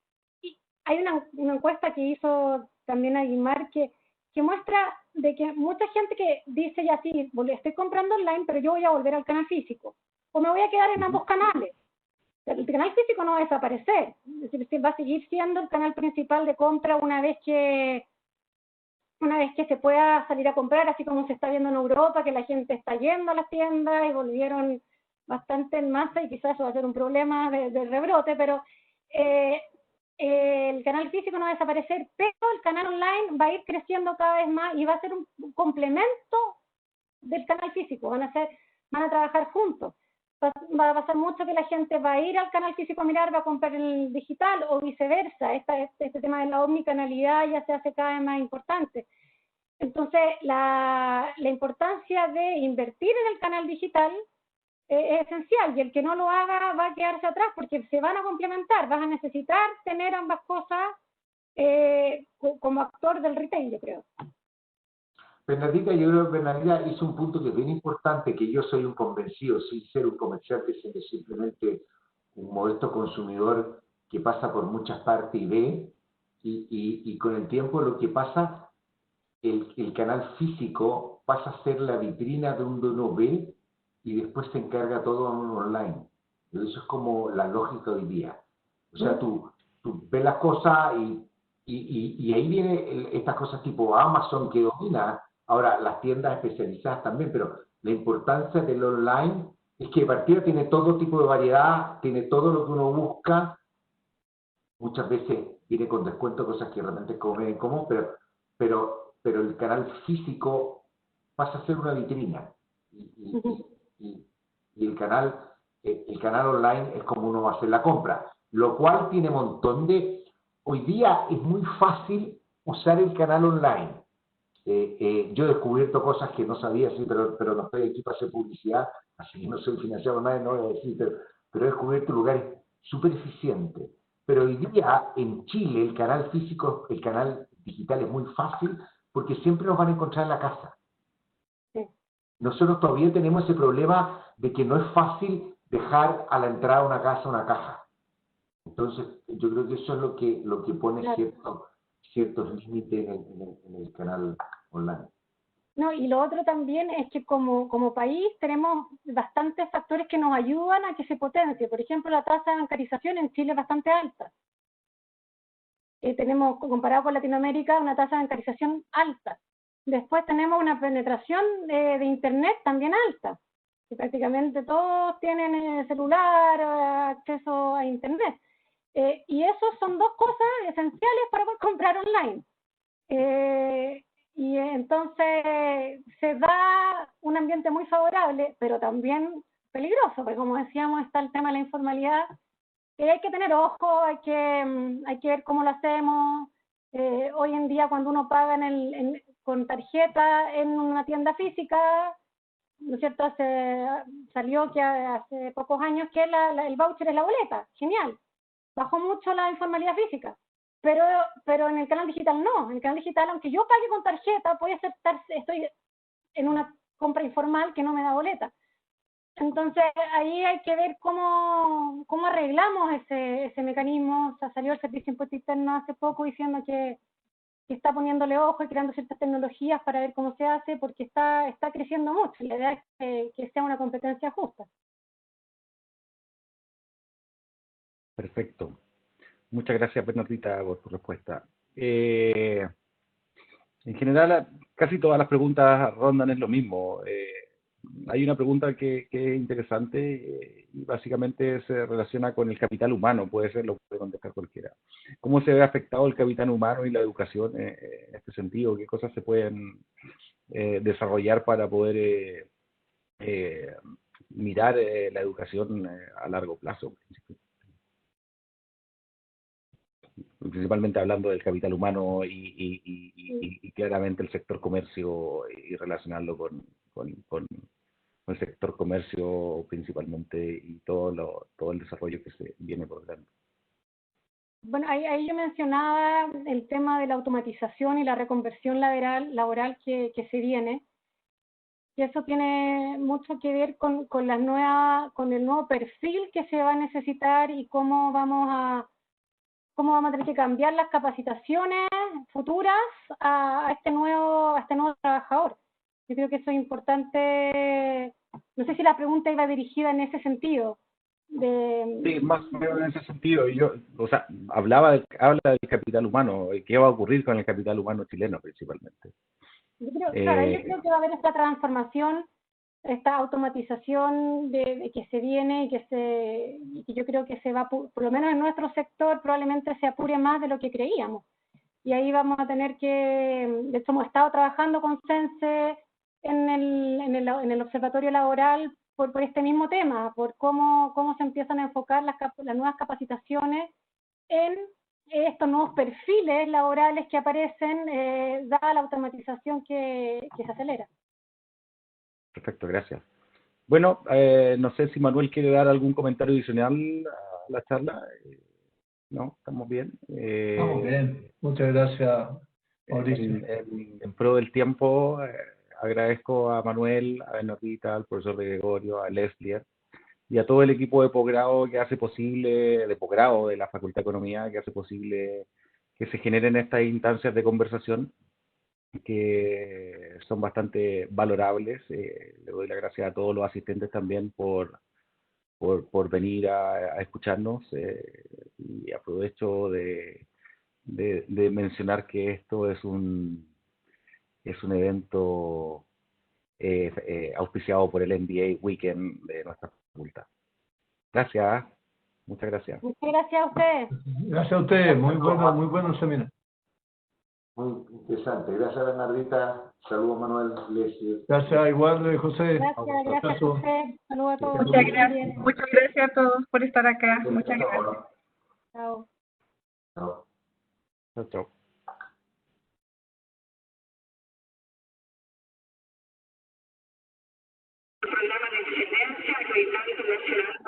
hay una encuesta que hizo también Aguimar que muestra de que mucha gente que dice ya sí, estoy comprando online, pero yo voy a volver al canal físico, o me voy a quedar en ambos canales. El canal físico no va a desaparecer, es decir, va a seguir siendo el canal principal de compra una vez que se pueda salir a comprar, así como se está viendo en Europa, que la gente está yendo a las tiendas y volvieron bastante en masa, y quizás eso va a ser un problema de rebrote, pero el canal físico no va a desaparecer, pero el canal online va a ir creciendo cada vez más y va a ser un complemento del canal físico, van a trabajar juntos. Va a pasar mucho que la gente va a ir al canal físico a mirar, va a comprar el digital, o viceversa. Este tema de la omnicanalidad ya se hace cada vez más importante. Entonces, la importancia de invertir en el canal digital es esencial, y el que no lo haga va a quedarse atrás, porque se van a complementar, vas a necesitar tener ambas cosas como actor del retail, yo creo. Bernardita, yo creo que Bernardita hizo un punto que es bien importante, que yo soy un convencido, sin ser un comerciante, siendo simplemente un modesto consumidor que pasa por muchas partes y ve, y con el tiempo lo que pasa, el canal físico pasa a ser la vitrina de donde uno ve, y después se encarga todo online. Eso es como la lógica hoy día. O sea, tú ves las cosas y ahí vienen estas cosas tipo Amazon que domina. Ahora, las tiendas especializadas también, pero la importancia del online es que de partida tiene todo tipo de variedad, tiene todo lo que uno busca. Muchas veces viene con descuento, cosas que realmente comen como, pero el canal físico pasa a ser una vitrina. Y el canal online es como uno va a hacer la compra, lo cual tiene un montón de... Hoy día es muy fácil usar el canal online. Yo he descubierto cosas que no sabía, sí, pero no estoy aquí para hacer publicidad, así que no soy financiado, nadie, no voy a decir, pero he descubierto lugares súper eficientes. Pero hoy día en Chile el canal físico, el canal digital es muy fácil, porque siempre nos van a encontrar en la casa. Nosotros todavía tenemos ese problema de que no es fácil dejar a la entrada de una casa una caja. Entonces, yo creo que eso es lo que pone ciertos límites en el canal online. No, y lo otro también es que como país tenemos bastantes factores que nos ayudan a que se potencie. Por ejemplo, la tasa de bancarización en Chile es bastante alta. Tenemos, comparado con Latinoamérica, una tasa de bancarización alta. Después tenemos una penetración de Internet también alta, que prácticamente todos tienen celular, acceso a Internet. Y esos son dos cosas esenciales para poder comprar online. Y entonces se da un ambiente muy favorable, pero también peligroso, porque como decíamos, está el tema de la informalidad, que hay que tener ojo, hay que ver cómo lo hacemos. Hoy en día, cuando uno paga con tarjeta en una tienda física, ¿no es cierto? Salió que hace pocos años que el voucher es la boleta, genial. Bajó mucho la informalidad física, pero en el canal digital no. En el canal digital, aunque yo pague con tarjeta, estoy en una compra informal que no me da boleta. Entonces ahí hay que ver cómo arreglamos ese mecanismo. O sea, salió el Servicio de Impuesto Interno hace poco diciendo que está poniéndole ojo y creando ciertas tecnologías para ver cómo se hace, porque está creciendo mucho. La idea es que sea una competencia justa. Perfecto. Muchas gracias, Bernardita, por tu respuesta. En general, casi todas las preguntas rondan en lo mismo. Hay una pregunta que es interesante y básicamente se relaciona con el capital humano, lo puede contestar cualquiera. ¿Cómo se ve afectado el capital humano y la educación en este sentido? ¿Qué cosas se pueden desarrollar para poder mirar la educación a largo plazo? Principalmente hablando del capital humano y claramente el sector comercio y relacionarlo con el sector comercio principalmente y todo el desarrollo que se viene por delante. Bueno, ahí yo mencionaba el tema de la automatización y la reconversión laboral que se viene, y eso tiene mucho que ver con el nuevo perfil que se va a necesitar y cómo vamos a tener que cambiar las capacitaciones futuras a este nuevo trabajador. Yo creo que eso es importante. No sé si la pregunta iba dirigida en ese sentido. Sí, más o menos en ese sentido. Habla del capital humano. ¿Qué va a ocurrir con el capital humano chileno principalmente? Yo creo que va a haber esta transformación, esta automatización de que se viene y que yo creo que se va, por lo menos en nuestro sector, probablemente se apure más de lo que creíamos. Y ahí vamos a tener de hecho hemos estado trabajando con Sense en el observatorio laboral por este mismo tema, por cómo se empiezan a enfocar las nuevas capacitaciones en estos nuevos perfiles laborales que aparecen dada la automatización que se acelera. Perfecto, gracias. Bueno, no sé si Manuel quiere dar algún comentario adicional a la charla. ¿No? ¿Estamos bien? Estamos bien. Muchas gracias, Mauricio. En pro del tiempo, agradezco a Manuel, a Bernardita, al profesor de Gregorio, a Leslie y a todo el equipo de posgrado que hace posible, de posgrado de la Facultad de Economía, que hace posible que se generen estas instancias de conversación que son bastante valorables. Le doy las gracias a todos los asistentes también por venir a escucharnos, y aprovecho de mencionar que esto es un evento auspiciado por el MBA Weekend de nuestra facultad. Gracias, muchas gracias. Muchas gracias a ustedes. Gracias a ustedes, muy bueno el seminario. Muy interesante. Gracias, Bernardita. Saludos, Manuel, Leslie. Gracias, igual, José. Gracias a usted. Saludos a todos. Muchas gracias a todos por estar acá. Muchas gracias. Chao. Chao. Chao. Programa de excelencia acreditado internacional.